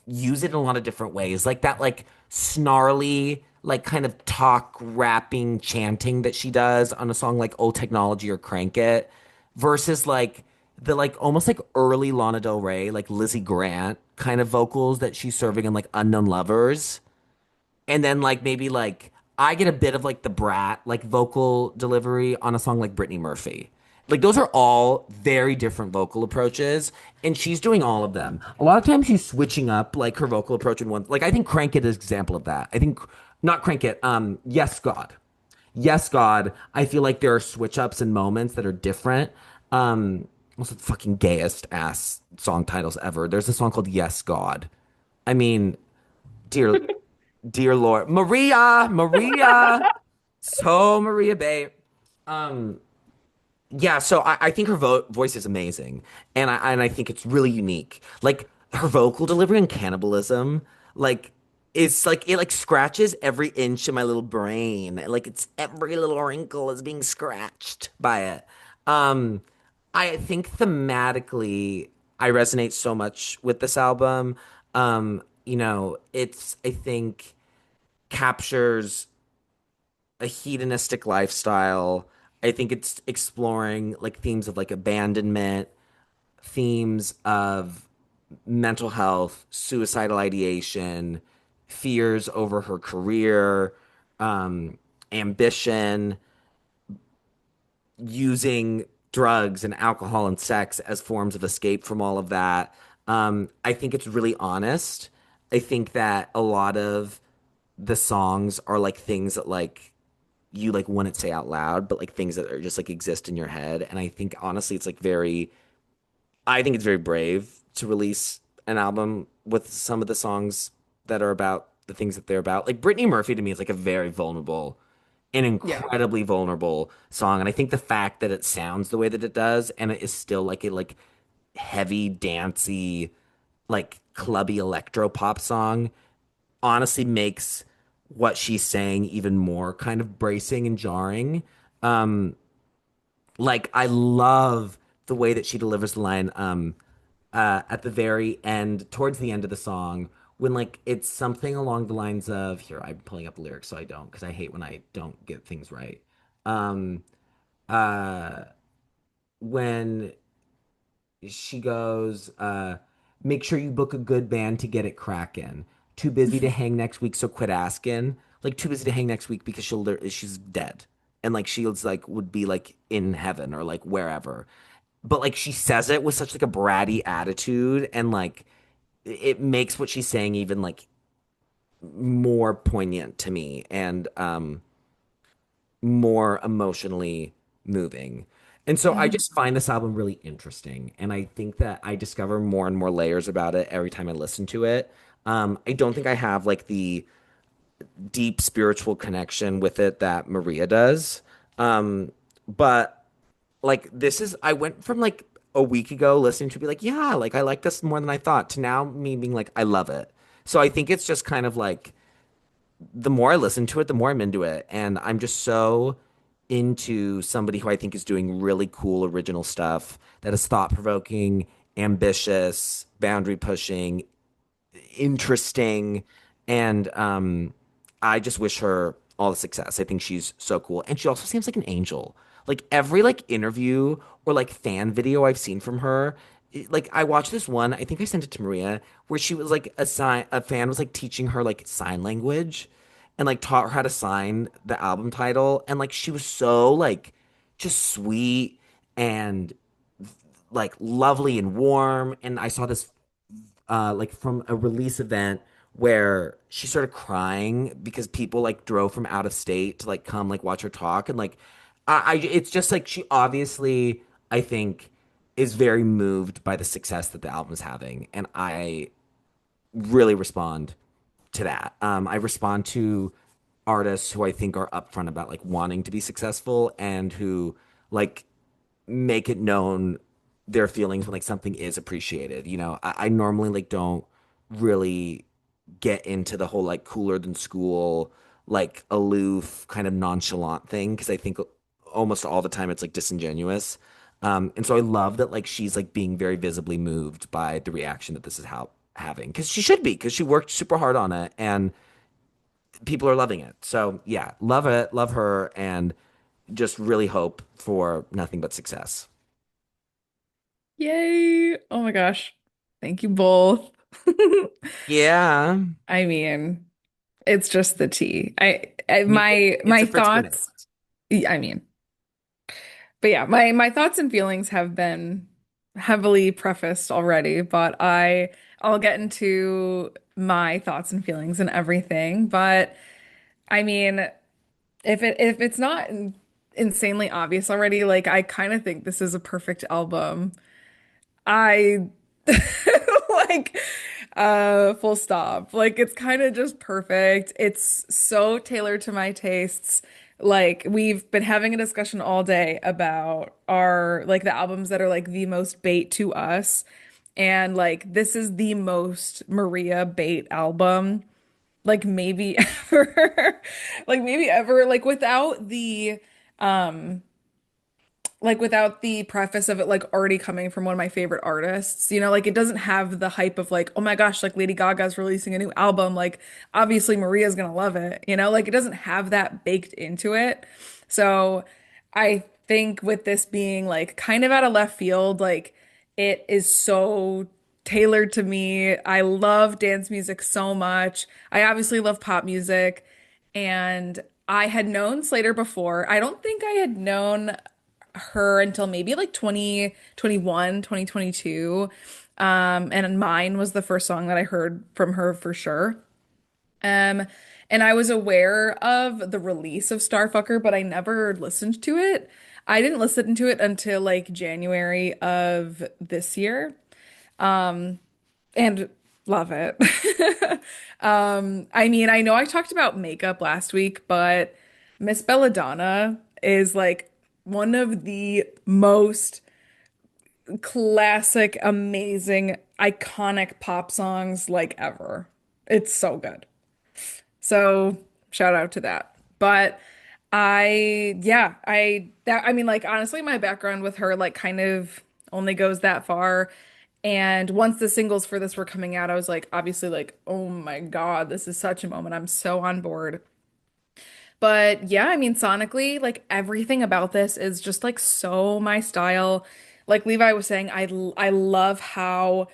use it in a lot of different ways. Like that like snarly like kind of talk rapping chanting that she does on a song like Old Technology or Crank It versus like the like almost like early Lana Del Rey, like Lizzie Grant kind of vocals that she's serving in like Unknown Lovers. And then like maybe like I get a bit of like the brat like vocal delivery on a song like Brittany Murphy. Like those are all very different vocal approaches, and she's doing all of them. A lot of times she's switching up like her vocal approach in one. Like I think Crank It is an example of that. I think not Crank It. Yes God, Yes God. I feel like there are switch ups and moments that are different. What's the fucking gayest ass song titles ever? There's a song called Yes God. I mean, dear Dear Lord, Maria, so Maria Bay. Um, yeah, so I think her voice is amazing, and I think it's really unique. Like her vocal delivery and cannibalism, like it's like it like scratches every inch of my little brain. Like it's every little wrinkle is being scratched by it. Um, I think thematically, I resonate so much with this album. It's I think captures a hedonistic lifestyle. I think it's exploring like themes of like abandonment, themes of mental health, suicidal ideation, fears over her career, ambition, using drugs and alcohol and sex as forms of escape from all of that. I think it's really honest. I think that a lot of the songs are like things that like you like wouldn't say out loud, but like things that are just like exist in your head. And I think honestly, it's like I think it's very brave to release an album with some of the songs that are about the things that they're about. Like Brittany Murphy to me is like a very vulnerable, an Yeah. incredibly vulnerable song. And I think the fact that it sounds the way that it does and it is still like a like heavy, dancey, like clubby electro pop song honestly makes what she's saying even more kind of bracing and jarring. Um, like I love the way that she delivers the line at the very end, towards the end of the song, when like it's something along the lines of here, I'm pulling up the lyrics so I don't, because I hate when I don't get things right. Um, uh, when she goes, make sure you book a good band to get it cracking. Too busy to hang next week, so quit asking. Like too busy to hang next week because she's dead. and like she's like would be like in heaven or like wherever. But like she says it with such like a bratty attitude, and like it makes what she's saying even like more poignant to me, and more emotionally moving. And so I Mhm. just find this album really interesting. And I think that I discover more and more layers about it every time I listen to it. I don't think I have like the deep spiritual connection with it that Maria does. But like this is, I went from like a week ago listening to be like, yeah, like I like this more than I thought, to now me being like, I love it. So I think it's just kind of like the more I listen to it, the more I'm into it. And I'm just so into somebody who I think is doing really cool, original stuff that is thought provoking, ambitious, boundary pushing, interesting, and I just wish her all the success. I think she's so cool, and she also seems like an angel. Like every like interview or like fan video I've seen from her, like I watched this one. I think I sent it to Maria, where she was like a fan was like teaching her like sign language, and like taught her how to sign the album title, and like she was so like just sweet and like lovely and warm. And I saw this like from a release event where she started crying because people like drove from out of state to like come like watch her talk, and like it's just like she obviously I think is very moved by the success that the album is having, and I really respond to that. I respond to artists who I think are upfront about like wanting to be successful, and who like make it known their feelings when like something is appreciated. I normally like don't really get into the whole like cooler than school, like aloof kind of nonchalant thing, because I think almost all the time it's like disingenuous. And so I love that like she's like being very visibly moved by the reaction that this is how having, because she should be, because she worked super hard on it and people are loving it. So yeah, love it, love her, and just really hope for nothing but success. Yay. Oh my gosh. Thank you both. Yeah. I mean, it's just the tea. I It's my a Fritz thoughts, Burnett. I mean, but yeah, my thoughts and feelings have been heavily prefaced already, but I'll get into my thoughts and feelings and everything. But I mean, if it's not insanely obvious already, like I kind of think this is a perfect album. I like full stop. Like it's kind of just perfect. It's so tailored to my tastes. Like we've been having a discussion all day about our like the albums that are like the most bait to us. And like this is the most Maria bait album like maybe ever. Like maybe ever like without the preface of it like already coming from one of my favorite artists, like it doesn't have the hype of like, oh my gosh, like Lady Gaga's releasing a new album, like obviously Maria's gonna love it, like it doesn't have that baked into it. So I think with this being like kind of out of left field, like it is so tailored to me. I love dance music so much. I obviously love pop music. And I had known Slayyyter before. I don't think I had known her until maybe like 2021, 2022. And Mine was the first song that I heard from her for sure. Um, and I was aware of the release of Starfucker, but I never listened to it. I didn't listen to it until like January of this year. And love it. I mean, I know I talked about makeup last week, but Miss Belladonna is like one of the most classic, amazing, iconic pop songs like ever. It's so good. So shout out to that. But I mean, like, honestly, my background with her, like, kind of only goes that far. And once the singles for this were coming out, I was like, obviously, like, oh my God, this is such a moment. I'm so on board. But yeah, I mean, sonically, like, everything about this is just like so my style. Like Levi was saying, I love how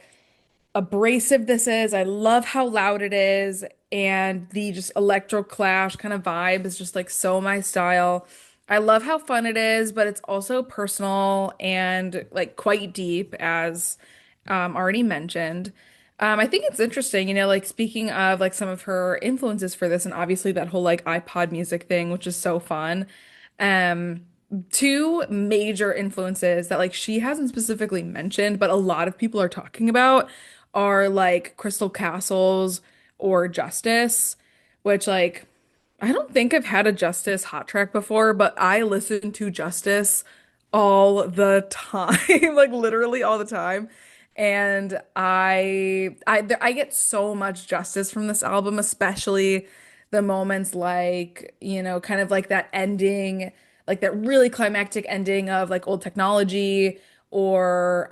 abrasive this is. I love how loud it is, and the just electro clash kind of vibe is just like so my style. I love how fun it is, but it's also personal and like quite deep, as already mentioned. I think it's interesting, like speaking of like some of her influences for this, and obviously that whole like iPod music thing, which is so fun. Um, Two major influences that like she hasn't specifically mentioned, but a lot of people are talking about are like Crystal Castles or Justice, which like I don't think I've had a Justice hot track before, but I listen to Justice all the time, like literally all the time. And I get so much justice from this album, especially the moments like, kind of like that ending, like that really climactic ending of like Old Technology or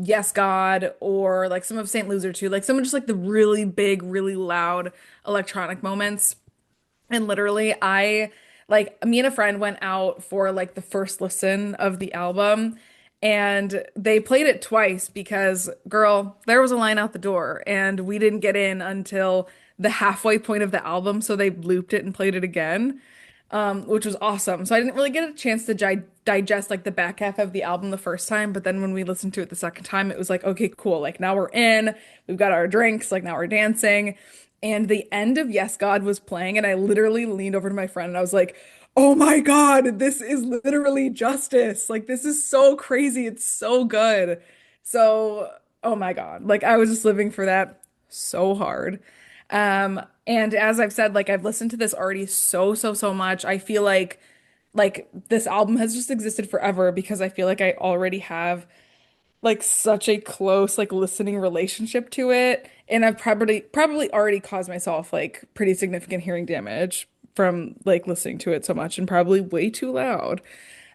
Yes God or like some of Saint Loser too. Like some of just like the really big, really loud electronic moments. And literally, me and a friend went out for like the first listen of the album, and they played it twice because, girl, there was a line out the door, and we didn't get in until the halfway point of the album, so they looped it and played it again, which was awesome. So I didn't really get a chance to digest like the back half of the album the first time, but then when we listened to it the second time, it was like, okay, cool. Like now we're in, we've got our drinks, like now we're dancing. And the end of Yes God was playing, and I literally leaned over to my friend and I was like, oh my God, this is literally justice. Like this is so crazy. It's so good. So, oh my God. Like I was just living for that so hard. And as I've said, like I've listened to this already so, so, so much. I feel like this album has just existed forever because I feel like I already have like such a close like listening relationship to it. And I've probably already caused myself like pretty significant hearing damage from like listening to it so much and probably way too loud.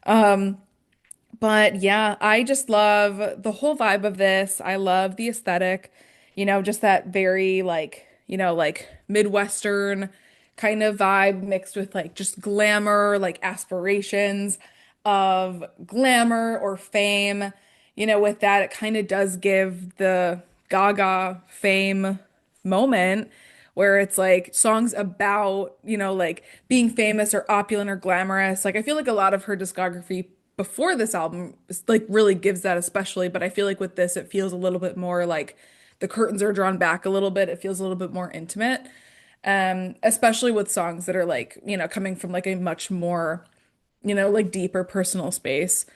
But yeah, I just love the whole vibe of this. I love the aesthetic, just that very like, like Midwestern kind of vibe mixed with like just glamour, like aspirations of glamour or fame. With that, it kind of does give the Gaga fame moment where it's like songs about, like being famous or opulent or glamorous. Like I feel like a lot of her discography before this album like really gives that especially, but I feel like with this it feels a little bit more like the curtains are drawn back a little bit. It feels a little bit more intimate. Especially with songs that are like, coming from like a much more, like deeper personal space.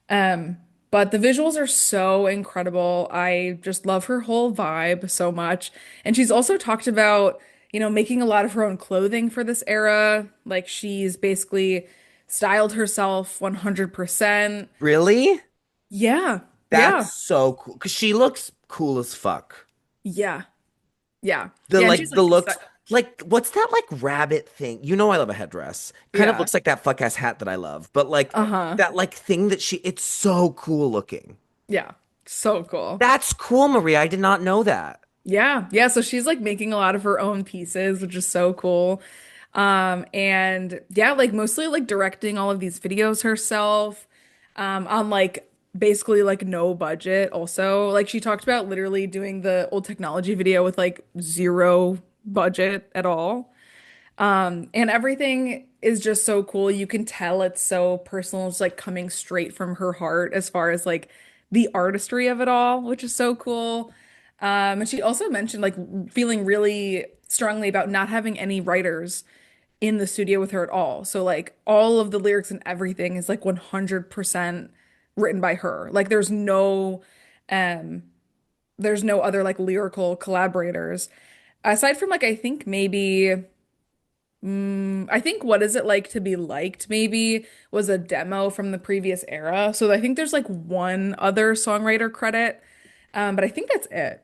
Um, but the visuals are so incredible. I just love her whole vibe so much. And she's also talked about, making a lot of her own clothing for this era. Like she's basically styled herself 100%. Really? Yeah. Yeah. That's so cool. Because she looks cool as fuck. Yeah. Yeah. The Yeah. And she's like the like, looks like what's that like rabbit thing? You know I love a headdress. Kind of yeah. looks like that fuck ass hat that I love. But like Uh-huh. that like thing that she it's so cool looking. Yeah. So cool. That's cool, Maria. I did not know that. Yeah, yeah. So she's like making a lot of her own pieces, which is so cool. And yeah, like mostly like directing all of these videos herself, on like basically like no budget also. Like she talked about literally doing the Old Technology video with like zero budget at all. And everything is just so cool. You can tell it's so personal. It's like coming straight from her heart as far as like the artistry of it all, which is so cool. And she also mentioned like feeling really strongly about not having any writers in the studio with her at all. So like all of the lyrics and everything is like 100% written by her. Like um there's no other like lyrical collaborators aside from like I think What Is It Like to Be Liked maybe was a demo from the previous era. So I think there's like one other songwriter credit. But I think that's it.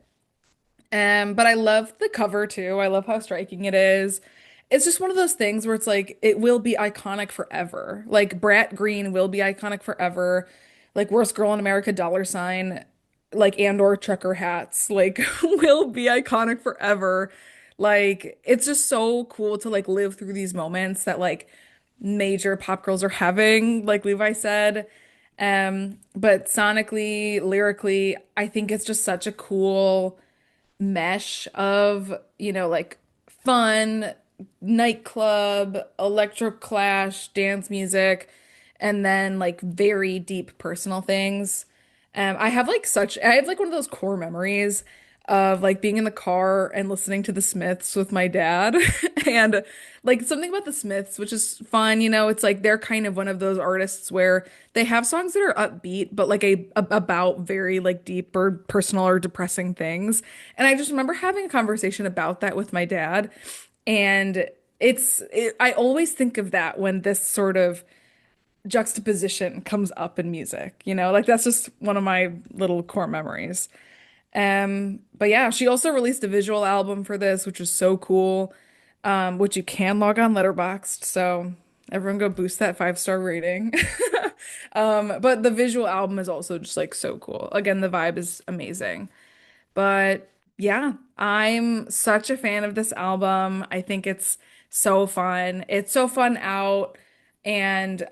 But I love the cover too. I love how striking it is. It's just one of those things where it's like it will be iconic forever. Like Brat Green will be iconic forever. Like Worst Girl in America $, like and or trucker hats, like will be iconic forever. Like it's just so cool to like live through these moments that like major pop girls are having, like Levi said. But sonically, lyrically, I think it's just such a cool mesh of, like fun, nightclub, electro clash, dance music, and then like very deep personal things. I have like one of those core memories of like being in the car and listening to the Smiths with my dad. And like something about the Smiths, which is fun, it's like they're kind of one of those artists where they have songs that are upbeat, but like about very like deep or personal or depressing things. And I just remember having a conversation about that with my dad. And I always think of that when this sort of juxtaposition comes up in music, like that's just one of my little core memories. But yeah, she also released a visual album for this, which is so cool. Which you can log on Letterboxd, so everyone go boost that 5-star rating. But the visual album is also just like so cool. Again, the vibe is amazing. But yeah, I'm such a fan of this album. I think it's so fun. It's so fun out, and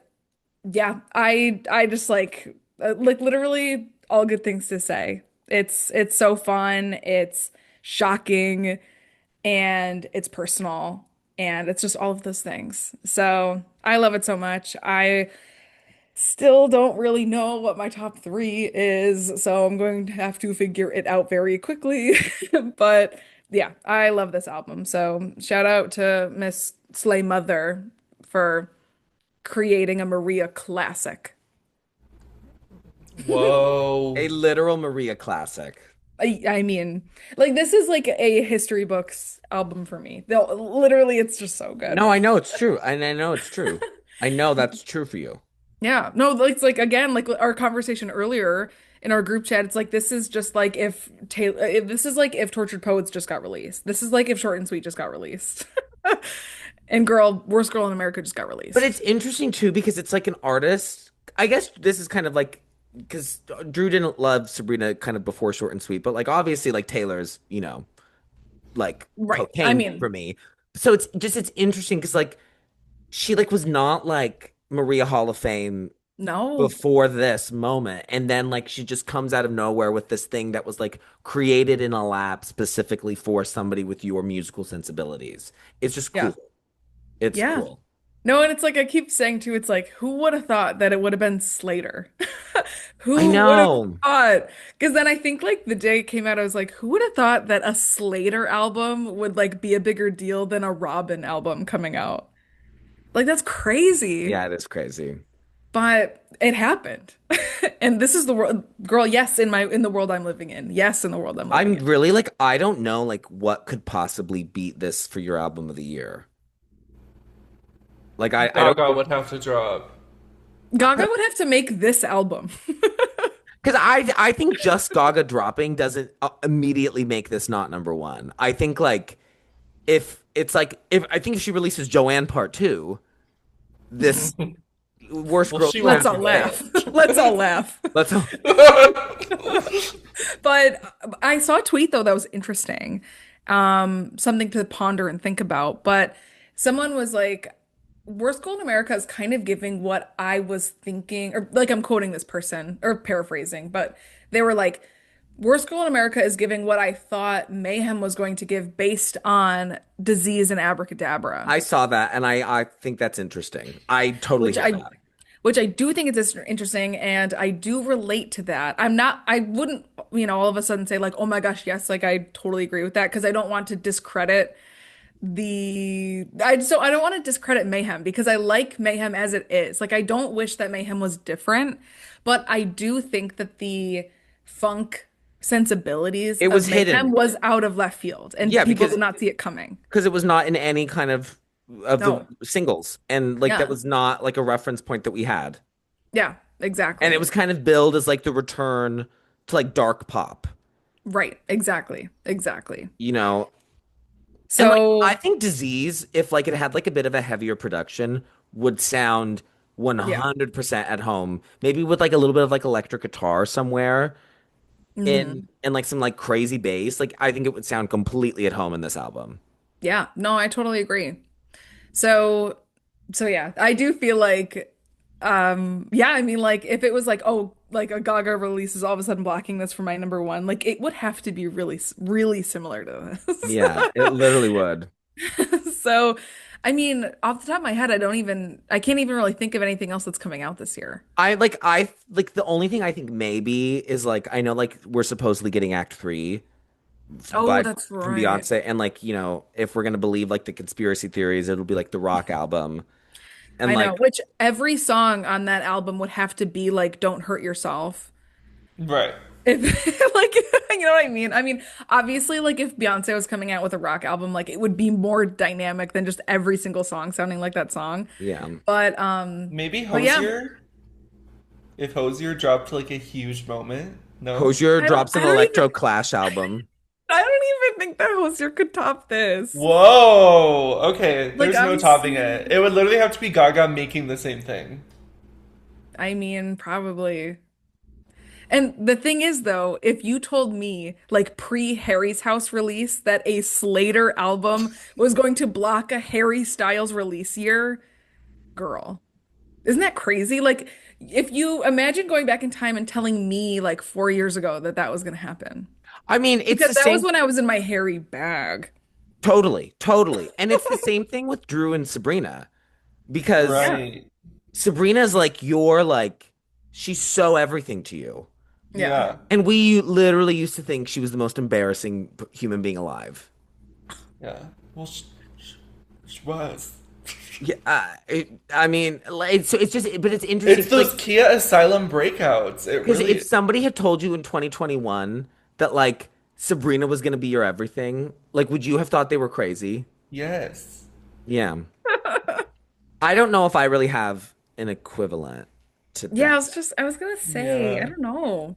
yeah, I just like literally all good things to say. It's so fun, it's shocking, and it's personal, and it's just all of those things. So I love it so much. I still don't really know what my top three is, so I'm going to have to figure it out very quickly. But yeah, I love this album. So shout out to Miss Slayyyter for creating a Maria classic. Whoa. A literal Maria classic. I mean, like this is like a history books album for me. Literally, it's just so good. No, I know it's true. And I know it's true. I know that's true for you. Yeah, no, like it's like again, like our conversation earlier in our group chat. It's like this is just like if this is like if Tortured Poets just got released. This is like if Short and Sweet just got released, and Worst Girl in America just got But released. it's interesting too because it's like an artist. I guess this is kind of like because Drew didn't love Sabrina kind of before Short and Sweet, but like obviously like Taylor's, like Right. I cocaine mean, for me. So it's interesting because like she like was not like Maria Hall of Fame no. before this moment, and then like she just comes out of nowhere with this thing that was like created in a lab specifically for somebody with your musical sensibilities. It's just Yeah. cool. It's Yeah. cool. No, and it's like I keep saying too, it's like, who would have thought that it would have been Slayyyter? I Who would have know. thought? Because then I think like the day it came out, I was like, who would have thought that a Slayyyter album would like be a bigger deal than a Robin album coming out? Like that's crazy. Yeah, it is crazy. But it happened. And this is the world, girl, yes, in the world I'm living in. Yes, in the world I'm living I'm in. really like I don't know like what could possibly beat this for your album of the year. Like I don't Gaga would have to drop. Gaga would have to make this album. because I think just Gaga dropping doesn't immediately make this not number one. I think like if it's like if I think if she releases Joanne Part Two, this worst Well, girl she Let's won't all do that. laugh. Let's all laugh. let's But I saw a tweet though that was interesting. Something to ponder and think about. But someone was like, Worst Goal in America is kind of giving what I was thinking, or like I'm quoting this person or paraphrasing, but they were like, Worst Girl in America is giving what I thought Mayhem was going to give based on Disease and Abracadabra, I saw that and I think that's interesting. I totally which get I that. which I do think is interesting, and I do relate to that. I wouldn't, all of a sudden say like, oh my gosh, yes, like I totally agree with that because I don't want to discredit I don't want to discredit Mayhem because I like Mayhem as it is. Like I don't wish that Mayhem was different, but I do think that the funk sensibilities It was of Mayhem hidden. was out of left field and Yeah, people did not see it coming. because it was not in any kind of the No. singles and like that Yeah. was not like a reference point that we had. Yeah, And it exactly. was kind of billed as like the return to like dark pop, Right, exactly. Exactly. you know. And like I So, think Disease, if like it had like a bit of a heavier production, would sound yeah. 100% at home. Maybe with like a little bit of like electric guitar somewhere in hmm and like some like crazy bass. Like I think it would sound completely at home in this album. Yeah, no, I totally agree. So, so yeah, I do feel like, yeah, I mean, like if it was like, oh, like a Gaga release is all of a sudden blocking this for my number one, like it would have to be really, really similar to this. Yeah, it literally would. So, I mean, off the top of my head, I can't even really think of anything else that's coming out this year. I like the only thing I think maybe is like I know like we're supposedly getting Act Three Oh, by that's from right. Beyonce, and like if we're gonna believe like the conspiracy theories, it'll be like the Rock album, and I know, like which every song on that album would have to be like "Don't Hurt Yourself." Right. If like you know what I mean? I mean, obviously like if Beyonce was coming out with a rock album, like it would be more dynamic than just every single song sounding like that song. yeah, But Maybe but yeah, Hosier? If Hosier dropped like a huge moment? No? Hozier drops I an don't electro even clash album. I don't even think that Hozier could top this. Whoa! Okay, Like there's no I'm topping it. seeing It would literally have to be Gaga making the same thing. I mean, probably. And the thing is, though, if you told me, like pre Harry's House release, that a Slayyyter album was going to block a Harry Styles release year, girl, isn't that crazy? Like, if you imagine going back in time and telling me, like 4 years ago, that that was going to happen, I mean, it's because the that was same. when I was in my Harry bag. Totally, totally. And it's the same thing with Drew and Sabrina because Yeah. Right. Sabrina's like she's so everything to you. Yeah. Yeah. And we literally used to think she was the most embarrassing human being alive. Yeah. Well, she was. Yeah, I mean, like, so it's just, but it's It's interesting, those like, Kia Asylum breakouts. It because if really. somebody had told you in 2021 that like Sabrina was going to be your everything, like, would you have thought they were crazy? Yes. Yeah. I don't know if I really have an equivalent to Yeah, that. I was gonna say, I Yeah. don't know.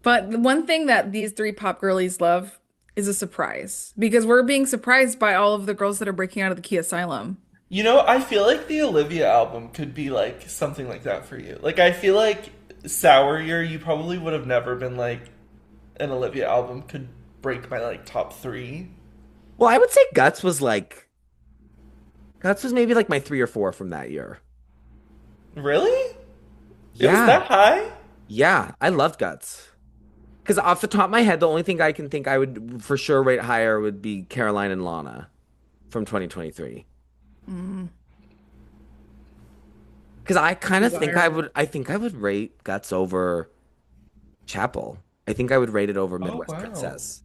But the one thing that these three pop girlies love is a surprise because we're being surprised by all of the girls that are breaking out of the Key Asylum. You know, I feel like the Olivia album could be like something like that for you. Like, I feel like Sour Year, you probably would have never been like an Olivia album could break my like top three. Well, I would say Guts was maybe like my three or four from that year. Really? It was Yeah. that high? Yeah. I loved Guts. Because off the top of my head, the only thing I can think I would for sure rate higher would be Caroline and Lana from 2023. Mm, Because I kind of think desire. I think I would rate Guts over Chapel. I think I would rate it over Oh, Midwest wow. Princess.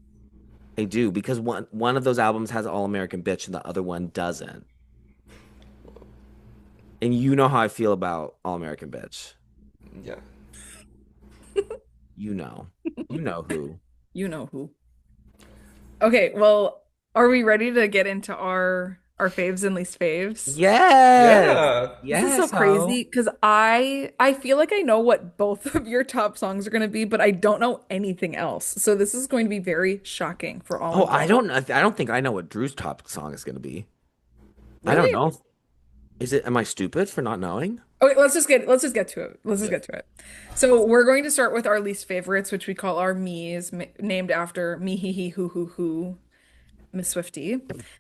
I do because one of those albums has All American Bitch and the other one doesn't. And you know how I feel about All American Bitch. Yeah. You know. You know who. You know who. Okay, well, are we ready to get into our faves and least faves? Yes. Yeah. This is so Yes, ho. crazy because I feel like I know what both of your top songs are going to be, but I don't know anything else. So this is going to be very shocking for all Oh, involved. I don't think I know what Drew's top song is going to be. I don't Really? know. Is it am I stupid for not knowing? Okay, let's just get to it. Let's just Yeah. get to it. So we're going to start with our least favorites, which we call our me's, named after me, he, who, Miss Swifty.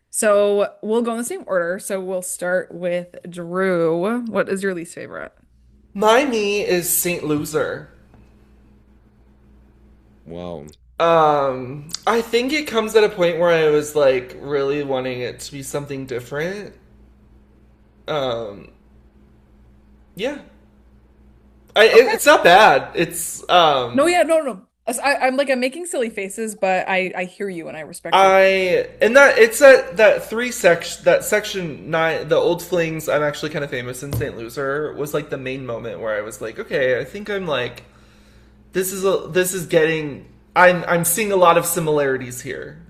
So we'll go in the same order. So we'll start with Drew. What is your least favorite? My me is Saint Loser. Whoa. I think it comes at a point where I was like really wanting it to be something different. Um, yeah. Okay. It's not bad. It's No, yeah, no. I'm making silly faces, but I hear you and I respect you. I and that it's that three section that section nine the old flings. I'm actually kind of famous in Saint Loser was like the main moment where I was like, okay, I think I'm like this is getting I'm seeing a lot of similarities here.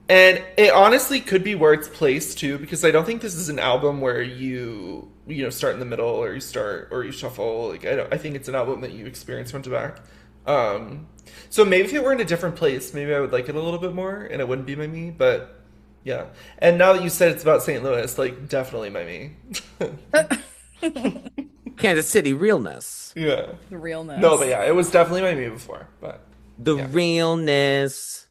And it honestly could be where it's placed too, because I don't think this is an album where you know start in the middle or you start or you shuffle. Like I think it's an album that you experience front to back. Um, so maybe if it were in a different place, maybe I would like it a little bit more, and it wouldn't be my me. But yeah, and now that you said it's about St. Louis, like definitely my me. Kansas City realness. Yeah. The No, but realness. yeah, it was definitely my me before. But The yeah. realness.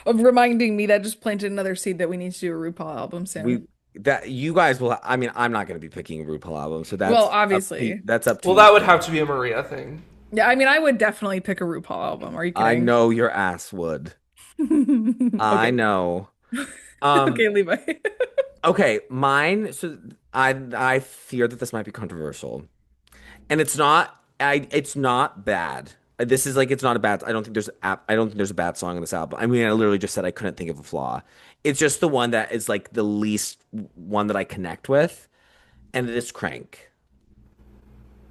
Of reminding me that just planted another seed that we need to do a RuPaul album soon. We that you guys will I mean, I'm not going to be picking a RuPaul album, so Well, obviously. that's up to Well, you. that would have to be a Maria thing. Yeah, I mean, I would definitely pick a RuPaul album. Are you I kidding? know your ass would. I Okay. know. Um, Okay, Levi. okay, mine. So I fear that this might be controversial, and it's not. It's not bad. This is like it's not a bad. I don't think there's a bad song on this album. I mean, I literally just said I couldn't think of a flaw. It's just the one that is like the least one that I connect with, and it is Crank.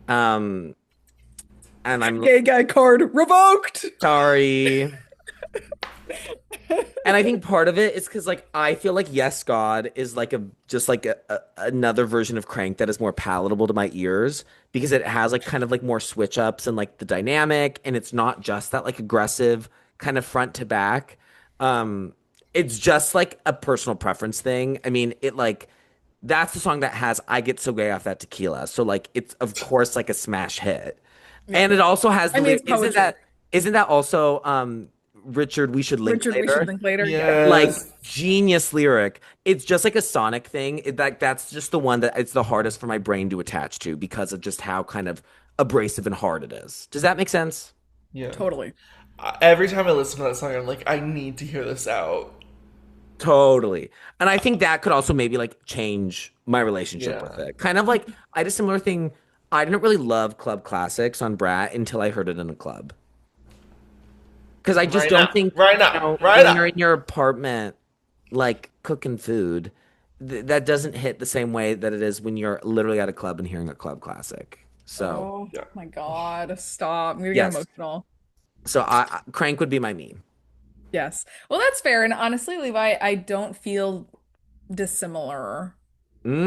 Um, and I'm Gay guy card revoked. sorry. And I think part of it is because like I feel like Yes God is like a just like another version of Crank that is more palatable to my ears because it has like kind of like more switch ups and like the dynamic and it's not just that like aggressive kind of front to back. Um it's just like a personal preference thing. I mean, it like that's the song that has I Get So Gay Off That Tequila. So like it's of course like a smash hit. Yeah. And it also has I the mean, it's lyric poetry. isn't that also Richard We Should Link Richard, we should Later? link later. Yeah. Like Yes. genius lyric. It's just like a Sonic thing. That's just the one that it's the hardest for my brain to attach to because of just how kind of abrasive and hard it is. Does that make sense? Yeah. Totally. Every time I listen to that song, I'm like, I need to hear this out. Totally. And I think that could also maybe like change my relationship with Yeah. it. Kind of like I had a similar thing. I didn't really love club classics on Brat until I heard it in a club. Because I just Right don't now. think, Right now. Right when now. you're in your apartment, like cooking food, that doesn't hit the same way that it is when you're literally at a club and hearing a club classic. So, Oh Yeah. my God. Stop. I'm gonna get yes. emotional. So Crank would be my meme. Yes. Well, that's fair. And honestly, Levi, I don't feel dissimilar.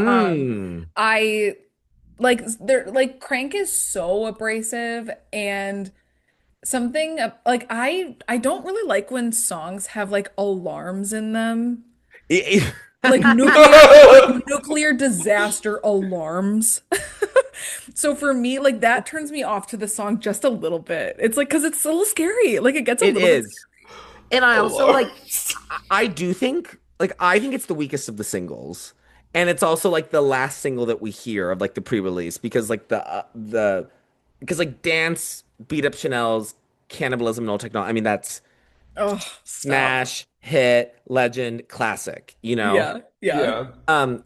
Um, Mmm. I like Crank is so abrasive and something like I don't really like when songs have like alarms in them. Like nuclear disaster alarms. So for me, like that turns me off to the song just a little bit. It's like because it's a little scary. Like it gets a It little bit is. And I also like Alarms. I do think like I think it's the weakest of the singles. And it's also like the last single that we hear of like the pre-release because like the because like Dance beat up Chanel's Cannibalism No Technology. I mean that's Oh, stop. smash, hit, legend, classic, you know? Yeah, yeah. Yeah.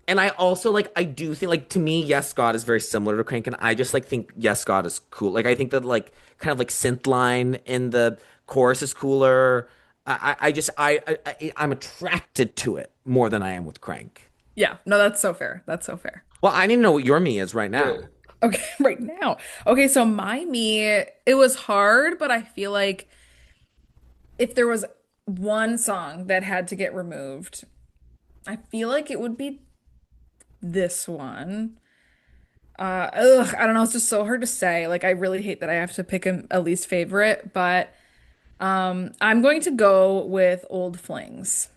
And I also like I do think like to me, Yes God is very similar to Crank, and I just like think Yes God is cool. Like I think that like kind of like synth line in the chorus is cooler. I just I'm attracted to it more than I am with Crank. Yeah. No, that's so fair. That's so fair. Well, I need to know what your me is right now. Wait. Okay, right now. Okay, so my me, it was hard, but I feel like if there was one song that had to get removed, I feel like it would be this one. I don't know, it's just so hard to say. Like I really hate that I have to pick a least favorite, but I'm going to go with Old Flings.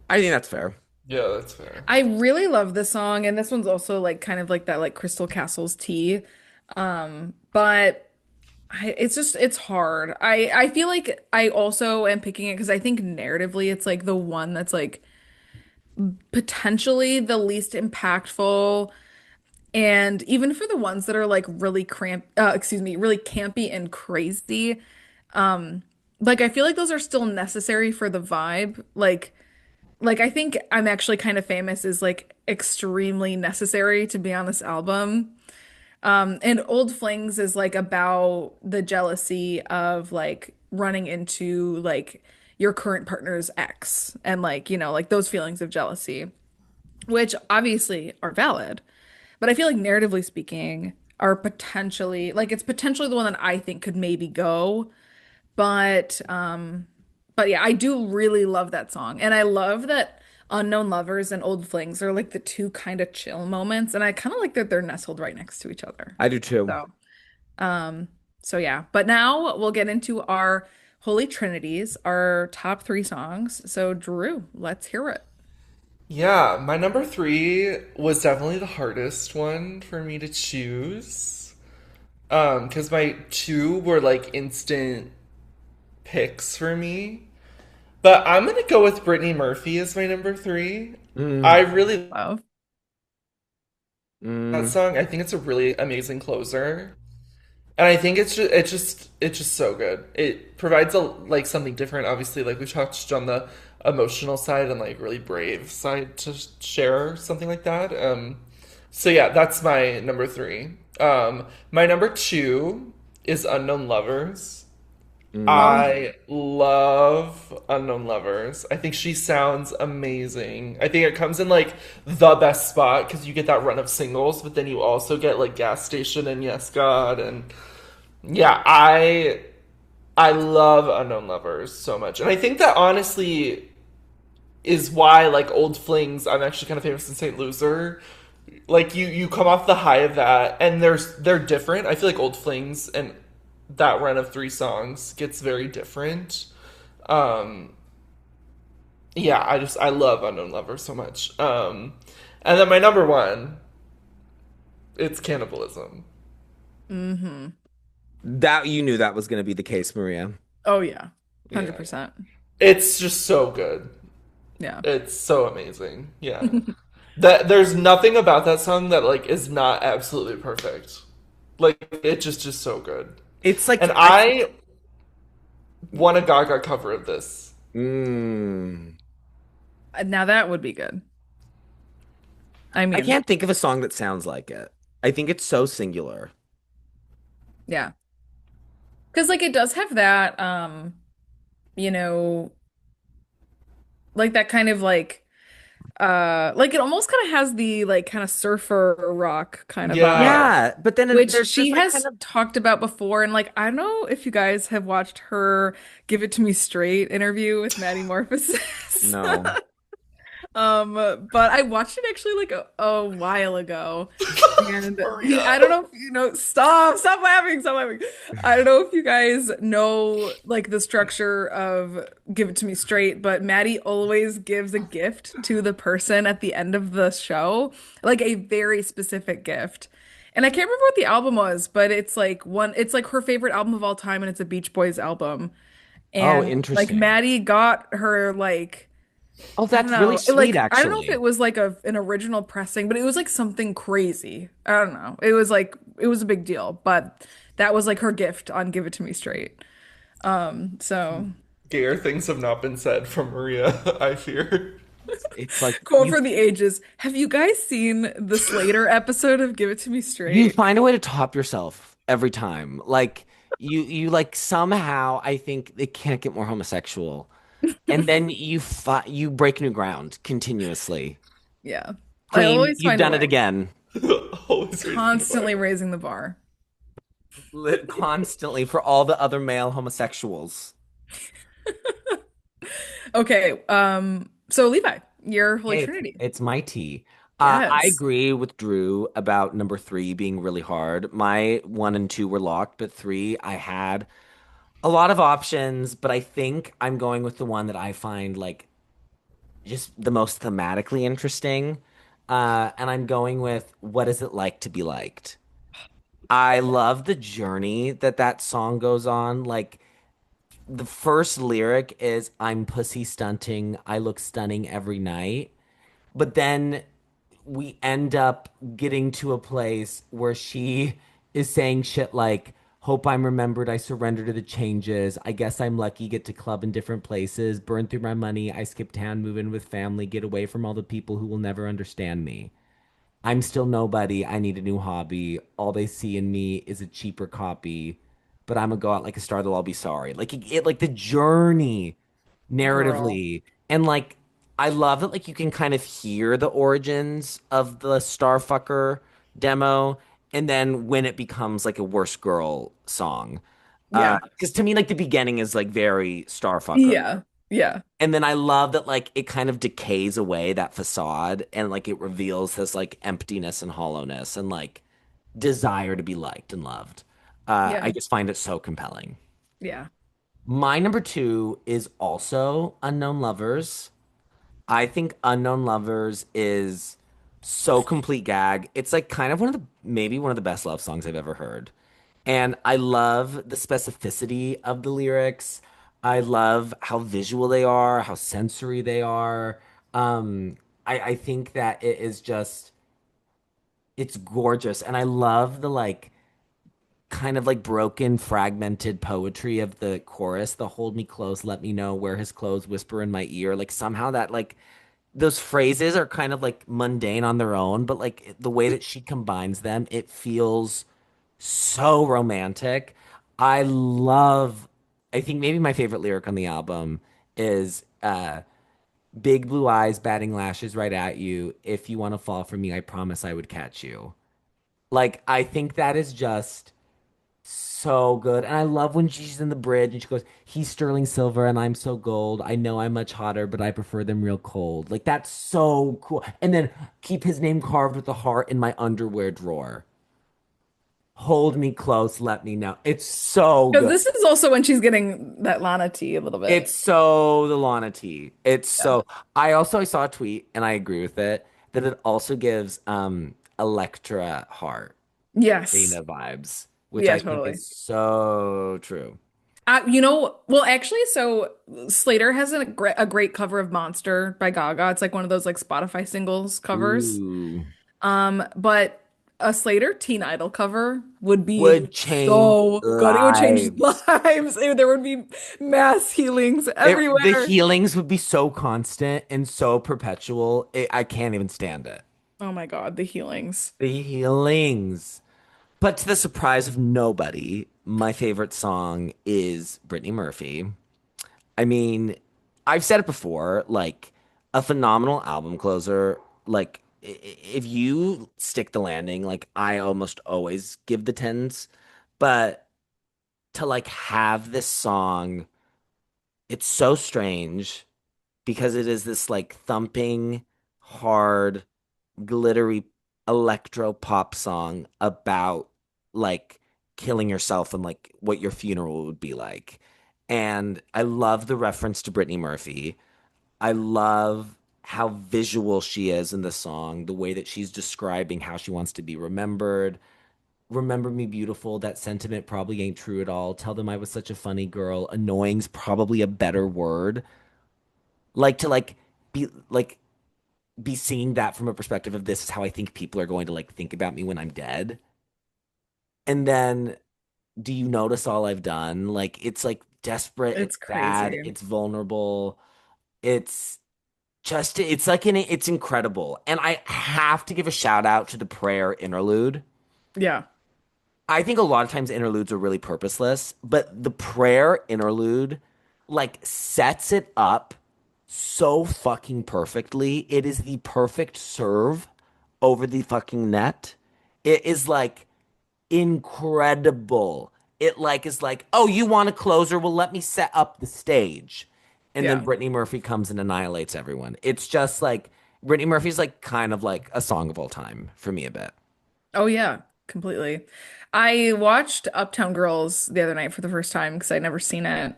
I think that's fair. Yeah, that's fair. I really love this song, and this one's also like kind of like that like Crystal Castles tea. But it's just it's hard. I feel like I also am picking it because I think narratively it's like the one that's like potentially the least impactful. And even for the ones that are like really really campy and crazy, like I feel like those are still necessary for the vibe. Like I think I'm actually kind of famous is like extremely necessary to be on this album. And Old Flings is like about the jealousy of like running into like your current partner's ex and like, like those feelings of jealousy, which obviously are valid. But I feel like narratively speaking, are potentially like it's potentially the one that I think could maybe go. But yeah, I do really love that song. And I love that Unknown Lovers and Old Flings are like the two kind of chill moments. And I kind of like that they're nestled right next to each other. I do too. So, um, so yeah. But now we'll get into our Holy Trinities, our top three songs. So Drew, let's hear it. Yeah, my number three was definitely the hardest one for me to choose. Because my two were like instant picks for me. But I'm gonna go with Brittany Murphy as my number three. Mm, I really like Love. that mm. song. I think it's a really amazing closer. And I think it's just so good. It provides a like something different. Obviously, like we touched on the emotional side and like really brave side to share something like that. So yeah, that's my number three. My number two is Unknown Lovers. Oh, Mm. I love Unknown Lovers. I think she sounds amazing. I think it comes in like the best spot because you get that run of singles, but then you also get like Gas Station and Yes God, and yeah, I love Unknown Lovers so much. And I think that honestly is why like Old Flings, I'm actually kind of famous in St. Loser. Like you come off the high of that and they're different. I feel like Old Flings and that run of three songs gets very different. Um yeah, I love Unknown Lovers so much. And then my number one, it's Cannibalism. mm-hmm. That you knew that was going to be the case, Maria. Oh yeah. Yeah. 100%. It's just so good. Yeah. It's so amazing. Yeah. That there's nothing about that song that like is not absolutely perfect. Like it just so good. It's like And I want a Gaga cover of this. mm, Now that would be good. I I mean, can't think of a song that sounds like it. I think it's so singular. yeah. Because like it does have that you know, like that kind of like it almost kind of has the like kind of surfer rock kind of vibe, Yeah. Yeah, but then which there's she like kind has of talked about before. And like I don't know if you guys have watched her Give It To Me Straight interview with Maddie Morphosis. no. But I watched it actually like a while ago. And Maria. I don't know if you know, stop laughing, stop laughing. I don't know if you guys know like the structure of Give It To Me Straight, but Maddie always gives a gift to the person at the end of the show, like a very specific gift. And I can't remember what the album was, but it's like her favorite album of all time, and it's a Beach Boys album. Oh, And like interesting. Maddie got her like Oh, I don't that's really know. sweet, Like I don't know if it actually. was like an original pressing, but it was like something crazy. I don't know. It was a big deal, but that was like her gift on Give It To Me Straight. So Gayer things have not been said from Maria, I fear. It's like quote for the ages. Have you guys seen the Slayyyter episode of Give It To Me you Straight? find a way to top yourself every time. Like you like somehow I think it can't get more homosexual. And then you break new ground continuously. Yeah. I Queen, always you've find a done it way. again. Always raising the bar. Constantly raising the bar. Constantly for all the other male homosexuals. Okay, so Levi, your Holy Hey, Trinity. it's my tea. I Yes. agree with Drew about number three being really hard. My one and two were locked, but three, I had a lot of options, but I think I'm going with the one that I find like just the most thematically interesting. And I'm going with What Is It Like to Be Liked? I love the journey that that song goes on. Like the first lyric is I'm pussy stunting, I look stunning every night. But then we end up getting to a place where she is saying shit like, Hope I'm remembered. I surrender to the changes. I guess I'm lucky. Get to club in different places. Burn through my money. I skip town, move in with family. Get away from all the people who will never understand me. I'm still nobody. I need a new hobby. All they see in me is a cheaper copy. But I'm gonna go out like a star. They'll all be sorry. Like like the journey Girl. narratively, and like I love that. Like you can kind of hear the origins of the Starfucker demo, and then when it becomes like a Worst Girl song. Yeah. Because to me, like the beginning is like very Starfucker. Yeah. Yeah. And then I love that like it kind of decays away that facade and like it reveals this like emptiness and hollowness and like desire to be liked and loved. I Yeah. just find it so compelling. Yeah. My number two is also Unknown Lovers. I think Unknown Lovers is so complete gag. It's like kind of one of the maybe one of the best love songs I've ever heard. And I love the specificity of the lyrics. I love how visual they are, how sensory they are. I think that it is just it's gorgeous. And I love the like kind of like broken, fragmented poetry of the chorus, the hold me close, let me know where his clothes whisper in my ear. Like somehow that like those phrases are kind of like mundane on their own, but like the way that she combines them, it feels so romantic. I love, I think maybe my favorite lyric on the album is big blue eyes batting lashes right at you. If you want to fall for me, I promise I would catch you. Like I think that is just so good. And I love when she's in the bridge and she goes, he's sterling silver and I'm so gold. I know I'm much hotter, but I prefer them real cold. Like that's so cool. And then keep his name carved with a heart in my underwear drawer. Hold me close, let me know. It's so Because good. this is also when she's getting that Lana tea a little bit. It's so the Lana T. It's Yeah. so I saw a tweet and I agree with it that it also gives Electra Heart Yes. Rena vibes, which Yeah, I think totally. is so true. Well, actually, so Slayyyter has a great cover of Monster by Gaga. It's like one of those like Spotify singles covers. Ooh. But a Slayyyter Teen Idol cover would be Would change so good. It would change lives. lives. There would be mass healings The everywhere. healings would be so constant and so perpetual. I can't even stand it. Oh my God, the healings. The healings. But to the surprise of nobody, my favorite song is Brittany Murphy. I mean, I've said it before, like a phenomenal album closer. Like if you stick the landing, like I almost always give the tens, but to like have this song, it's so strange because it is this like thumping, hard, glittery electro pop song about like killing yourself and like what your funeral would be like. And I love the reference to Brittany Murphy. I love how visual she is in the song, the way that she's describing how she wants to be remembered. Remember me beautiful, that sentiment probably ain't true at all. Tell them I was such a funny girl. Annoying's probably a better word. Like to like be seeing that from a perspective of this is how I think people are going to like think about me when I'm dead. And then do you notice all I've done? Like it's like desperate, it's It's sad, crazy. it's vulnerable. It's just it's incredible. And I have to give a shout out to the prayer interlude. Yeah. I think a lot of times interludes are really purposeless, but the prayer interlude like sets it up so fucking perfectly. It is the perfect serve over the fucking net. It is like incredible. It like is like, oh, you want a closer? Well, let me set up the stage. And then Yeah. Brittany Murphy comes and annihilates everyone. It's just like Brittany Murphy's like kind of like a song of all time for me a bit. Oh yeah, completely. I watched Uptown Girls the other night for the first time because I'd never seen it.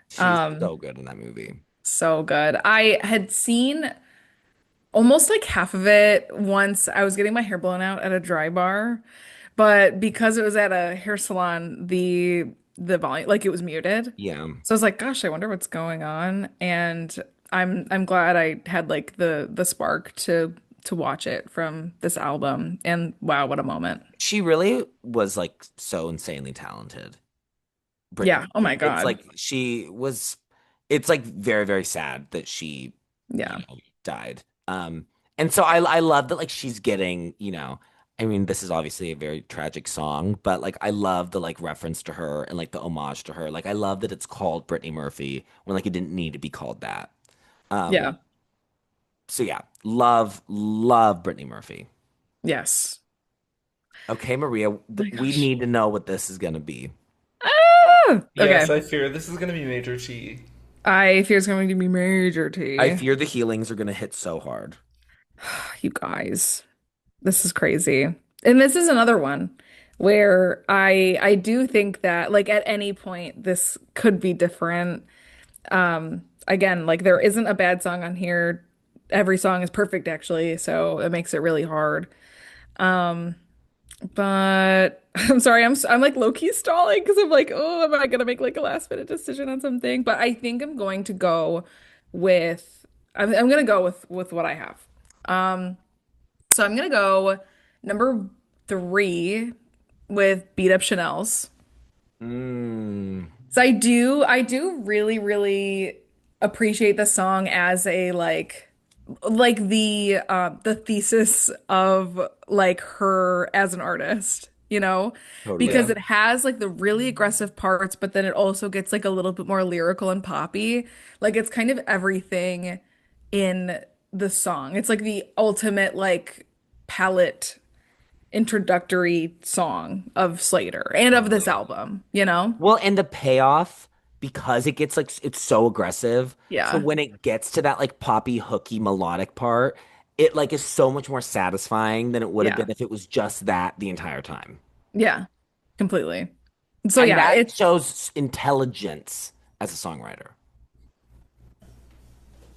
She's so good in that movie. So good. I had seen almost like half of it once I was getting my hair blown out at a dry bar, but because it was at a hair salon, the volume like it was muted. Yeah. So I was like, gosh, I wonder what's going on. And I'm glad I had like the spark to watch it from this album. And wow, what a moment. She really was like so insanely talented. Brittany Yeah. Oh my Murphy. It's God. like she was it's like very, very sad that she, Yeah. died. And so I love that like she's getting, I mean, this is obviously a very tragic song, but like I love the like reference to her and like the homage to her. Like I love that it's called Brittany Murphy when like it didn't need to be called that. Um, Yeah. so yeah, love Brittany Murphy. Yes. Okay, Maria, Oh my we gosh. need to know what this is gonna be. Ah! Yes, Okay. I fear this is going to be major T. I fear it's going to be major I T. fear the healings are gonna hit so hard. You guys, this is crazy. And this is another one where I do think that like at any point this could be different. Again, like there isn't a bad song on here. Every song is perfect actually, so it makes it really hard. But I'm sorry, I'm like low-key stalling because I'm like, oh, am I gonna make like a last minute decision on something? But I think I'm going to go with I'm gonna go with what I have. So I'm gonna go number three, with Beat Up Chanel's. Mm, So I do really, really appreciate the song as a like the thesis of like her as an artist, you know? totally. Because Yeah. it has like the really aggressive parts, but then it also gets like a little bit more lyrical and poppy. Like it's kind of everything in the song. It's like the ultimate like palette introductory song of Slayyyter and of this Totally. album, you know? Well, and the payoff, because it gets like it's so aggressive. So Yeah. when it gets to that like poppy, hooky, melodic part, it like is so much more satisfying than it would have Yeah. been if it was just that the entire time. Yeah. Completely. So And yeah, that it's shows intelligence as a songwriter.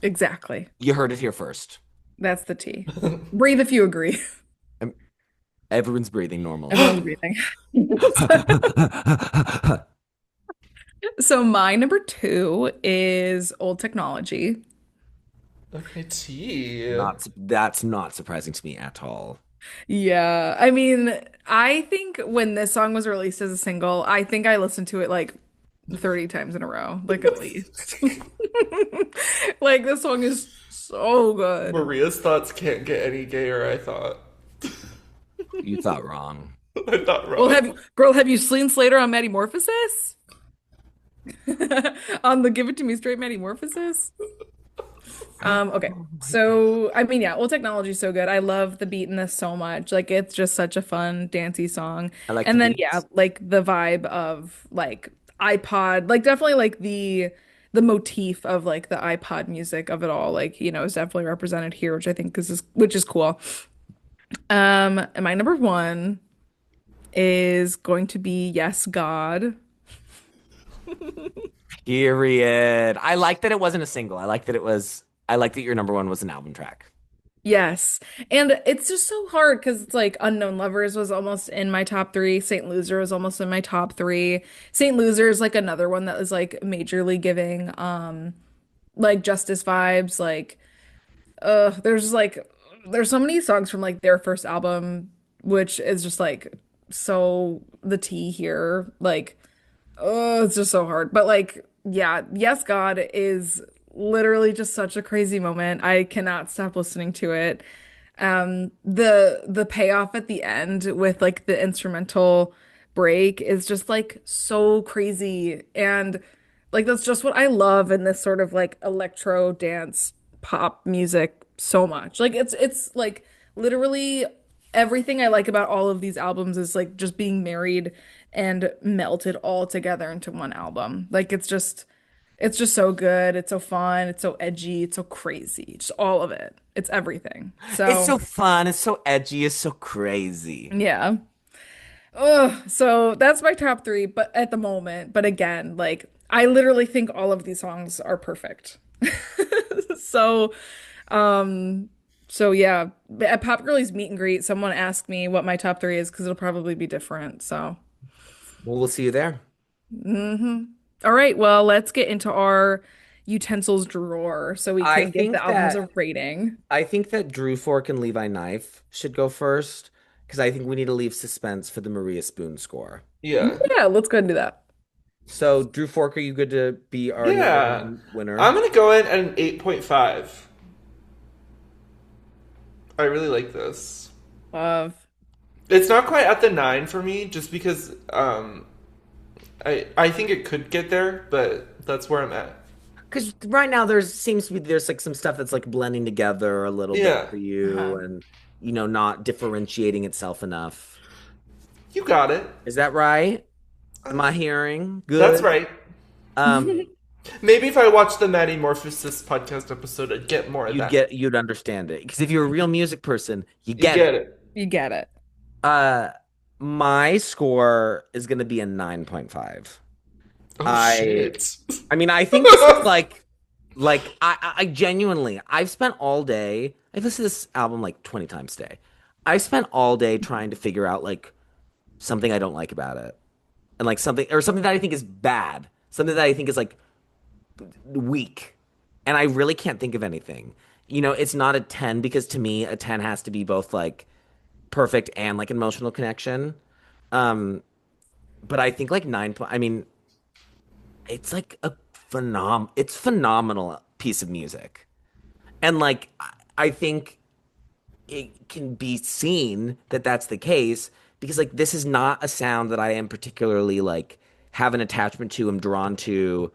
exactly. You heard it here first. That's the T. Breathe if you agree. Um, Everyone's breathing normally. Everyone's breathing. So my number two is old technology. Okay, T. Not that's not surprising to me at all. Yeah. I mean, I think when this song was released as a single, I think I listened to it like 30 times in a row, like at least. Like this song is so good. Maria's thoughts can't get any gayer, I thought. You thought wrong. I thought Well, wrong. have you seen Slater on Metamorphosis? On the Give It To Me Straight Metamorphosis? Okay. So, I mean, yeah, old technology is so good. I love the beat in this so much. Like, it's just such a fun, dancey song. I like the And then, yeah, beats. like the vibe of like iPod, like definitely like the motif of like the iPod music of it all, like, you know, is definitely represented here, which I think is which is cool. And my number one is going to be Yes, God. Period. I like that it wasn't a single. I like that your number one was an album track. Yes. And it's just so hard because it's like Unknown Lovers was almost in my top three. Saint Loser was almost in my top three. Saint Loser is like another one that is like majorly giving like justice vibes. Like there's so many songs from like their first album, which is just like so the tea here. Like oh, it's just so hard. But like, yeah, Yes God is literally just such a crazy moment. I cannot stop listening to it. The payoff at the end with like the instrumental break is just like so crazy. And like that's just what I love in this sort of like electro dance pop music so much. Like it's like literally everything I like about all of these albums is like just being married and melted all together into one album. Like it's just so good. It's so fun. It's so edgy. It's so crazy. Just all of it. It's everything. It's So, so fun. It's so edgy. It's so crazy. yeah. Ugh, so that's my top three, but at the moment, but again, like I literally think all of these songs are perfect. So, um, so yeah, at Pop Girlies meet and greet, someone asked me what my top three is because it'll probably be different. So, Well, we'll see you there. all right, well, let's get into our utensils drawer so we I can give the think albums a that rating. I think that Drew Fork and Levi Knife should go first because I think we need to leave suspense for the Maria Spoon score. Yeah. Yeah, let's go ahead and do that. So, Drew Fork, are you good to be our number Yeah. one winner? I'm gonna go in at an 8.5. I really like this. Love. It's not quite at the 9 for me, just because I think it could get there, but that's where I'm at. Because right now there's like some stuff that's like blending together a little bit Yeah, for you Uh-huh. and not differentiating itself enough. you got it. Is that right? Am I hearing That's good? right. Um, Maybe if I watched the Maddie Morphosis podcast episode, I'd get more of that. you'd understand it. Because if you're a real music person, you You get it. get it. You get it. Uh, my score is gonna be a 9.5. Oh I shit. I mean, I think this is I genuinely, I've spent all day, I've listened to this album like 20 times today. I spent all day trying to figure out like something I don't like about it. And like something that I think is bad, something that I think is like weak. And I really can't think of anything. It's not a 10 because to me, a 10 has to be both like perfect and like emotional connection. Um, but I think like I mean, it's like a it's phenomenal piece of music. And like I think it can be seen that that's the case because like this is not a sound that I am particularly like have an attachment to, am drawn to,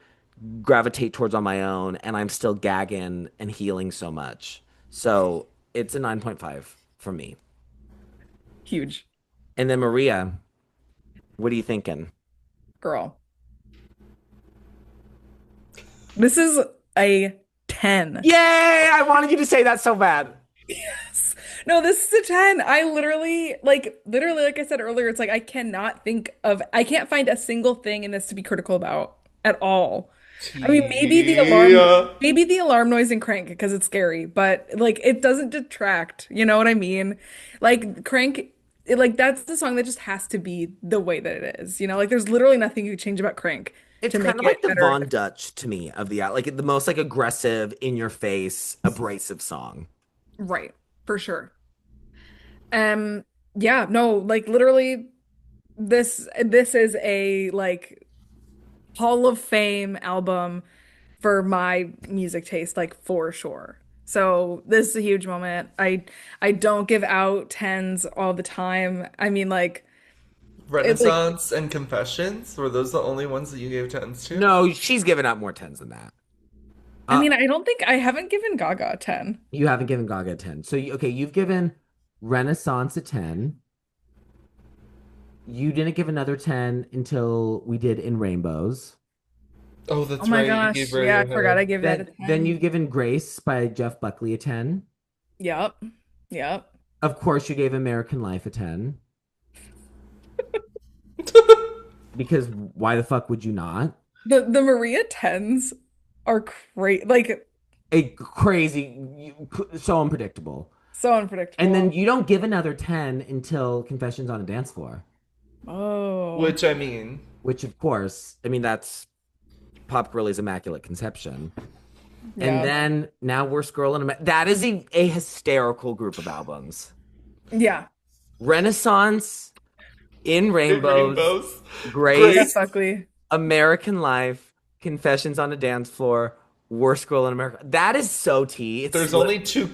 gravitate towards on my own, and I'm still gagging and healing so much. So it's a 9.5 for me. Huge. And then Maria, what are you thinking? Girl. This is a 10. Yay! I wanted you to say that so bad. Yes. No, this is a 10. I literally, like I said earlier, it's like I can't find a single thing in this to be critical about at all. I mean, Tia. maybe the alarm noise and Crank because it's scary, but like it doesn't detract. You know what I mean? Like like that's the song that just has to be the way that it is. You know, like there's literally nothing you can change about Crank It's to kind make of like it the better. Von Dutch to me of the like the most like aggressive, in your face, abrasive song. Right, for sure. Um, yeah, no, like literally this is a like Hall of Fame album for my music taste, like for sure. So this is a huge moment. I don't give out tens all the time. I mean, like Renaissance and Confessions, were those the only ones that you gave tens to? No, she's given out more tens than that. I Uh, mean, I don't think I haven't given Gaga a 10. you haven't given Gaga a 10. So, okay, you've given Renaissance a 10. You didn't give another 10 until we did In Rainbows. Oh, Oh that's my right. You gave gosh. Yeah, I forgot Radiohead. I gave that a Then 10. you've given Grace by Jeff Buckley a 10. Yep. Yep. Of course, you gave American Life a 10. Because why the fuck would you not? The Maria 10s are crazy, like A crazy, so unpredictable. so And then unpredictable. you don't give another 10 until Confessions on a Dance Floor, Oh. Which, I mean, which, of course, I mean, that's Pop Girlies Immaculate Conception. And Yeah. then now we're scrolling. That is a hysterical group of albums. Yeah. Renaissance, In in Rainbows, Rainbows. Jeff Grace, Grace. Buckley. American Life, Confessions on a Dance Floor, Worst Girl in America. That is so tea. There's only two.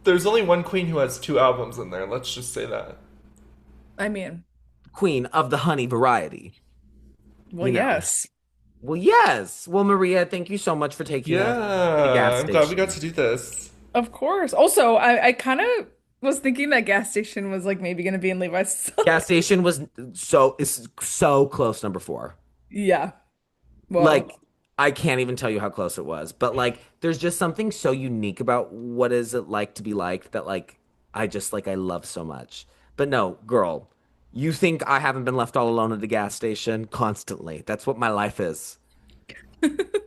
There's only one queen who has two albums in there. Let's just say that. I mean, Queen of the honey variety. well, You know. yes. Well, yes. Well, Maria, thank you so much for taking us to the Yeah, gas I'm glad we got station. to do this. Of course. Also, I kind of was thinking that gas station was like maybe gonna be in Levi's. Gas station was is so close, number four. Yeah. Well, Like I can't even tell you how close it was, but like there's just something so unique about what is it like to be liked that like I just like I love so much. But no, girl, you think I haven't been left all alone at the gas station constantly. That's what my life is.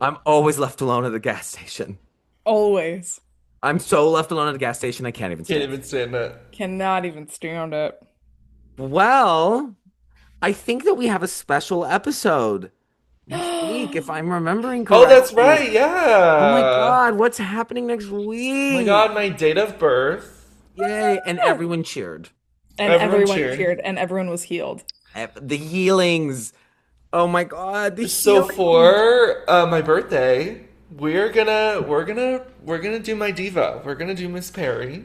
I'm always left alone at the gas station. always. I'm so left alone at the gas station I can't even Can't stand even it. stand it. Cannot even stand it. Well, I think that we have a special episode next week if I'm remembering Oh, that's correctly. right. Oh my Yeah. God, what's happening next Oh my week? God, my date of birth. Yay. And everyone cheered. And Everyone everyone cheered. cheered and everyone was healed. The healings. Oh my God, the So healings. for my birthday, we're gonna do my diva. We're gonna do Miss Perry,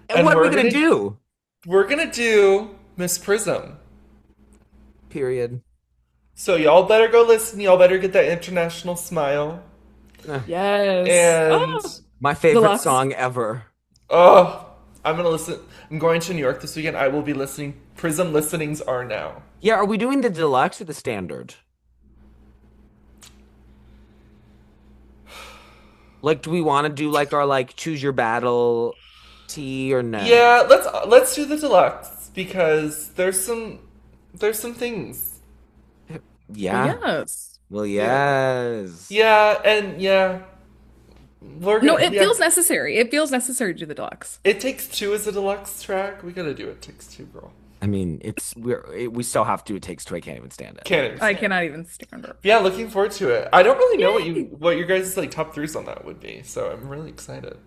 And and what are we gonna do? we're gonna do Miss Prism. Period. So y'all better go listen. Y'all better get that international smile. Eh, Yes. And Oh, my favorite deluxe. song ever. oh, I'm gonna listen. I'm going to New York this weekend. I will be listening. Prism listenings are now. Yeah, are we doing the deluxe or the standard? Like, do we want to do like our like choose your battle tea or no? Yeah, let's do the deluxe because there's some things. Yeah. Yes. Well, Yeah. yes. Yeah, and yeah, we're No, gonna. it Yeah, feels necessary. It feels necessary to do the deluxe. It Takes Two as a deluxe track. We gotta do It Takes Two, girl. I mean, we still have to. It takes two. I can't even stand it. Can't even I stand it. cannot even stand it. Yeah, looking forward to it. I don't really know Yay! what your guys' like top threes on that would be, so I'm really excited.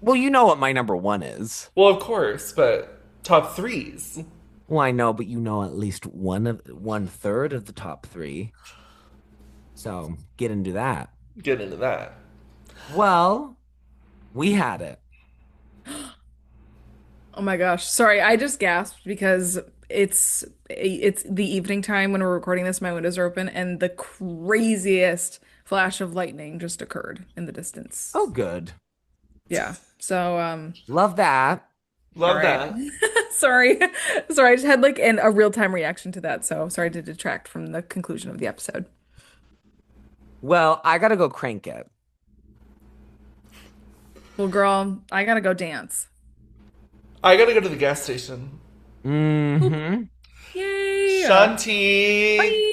Well, you know what my number one is. Well, of course, but top threes. Well, I know, but you know at least one third of the top three. So get into that. Get into that. Well, we had it. Oh my gosh. Sorry, I just gasped because it's the evening time when we're recording this. My windows are open and the craziest flash of lightning just occurred in the distance. Oh, good. Yeah. So Love that. all Love right. that. Sorry. Sorry, I just had like a real-time reaction to that. So sorry to detract from the conclusion of the episode. Well, I gotta go crank it. Well, girl, I gotta go dance. I gotta go to the gas station. Oop. Mm-hmm. Yay. Shanti! Bye.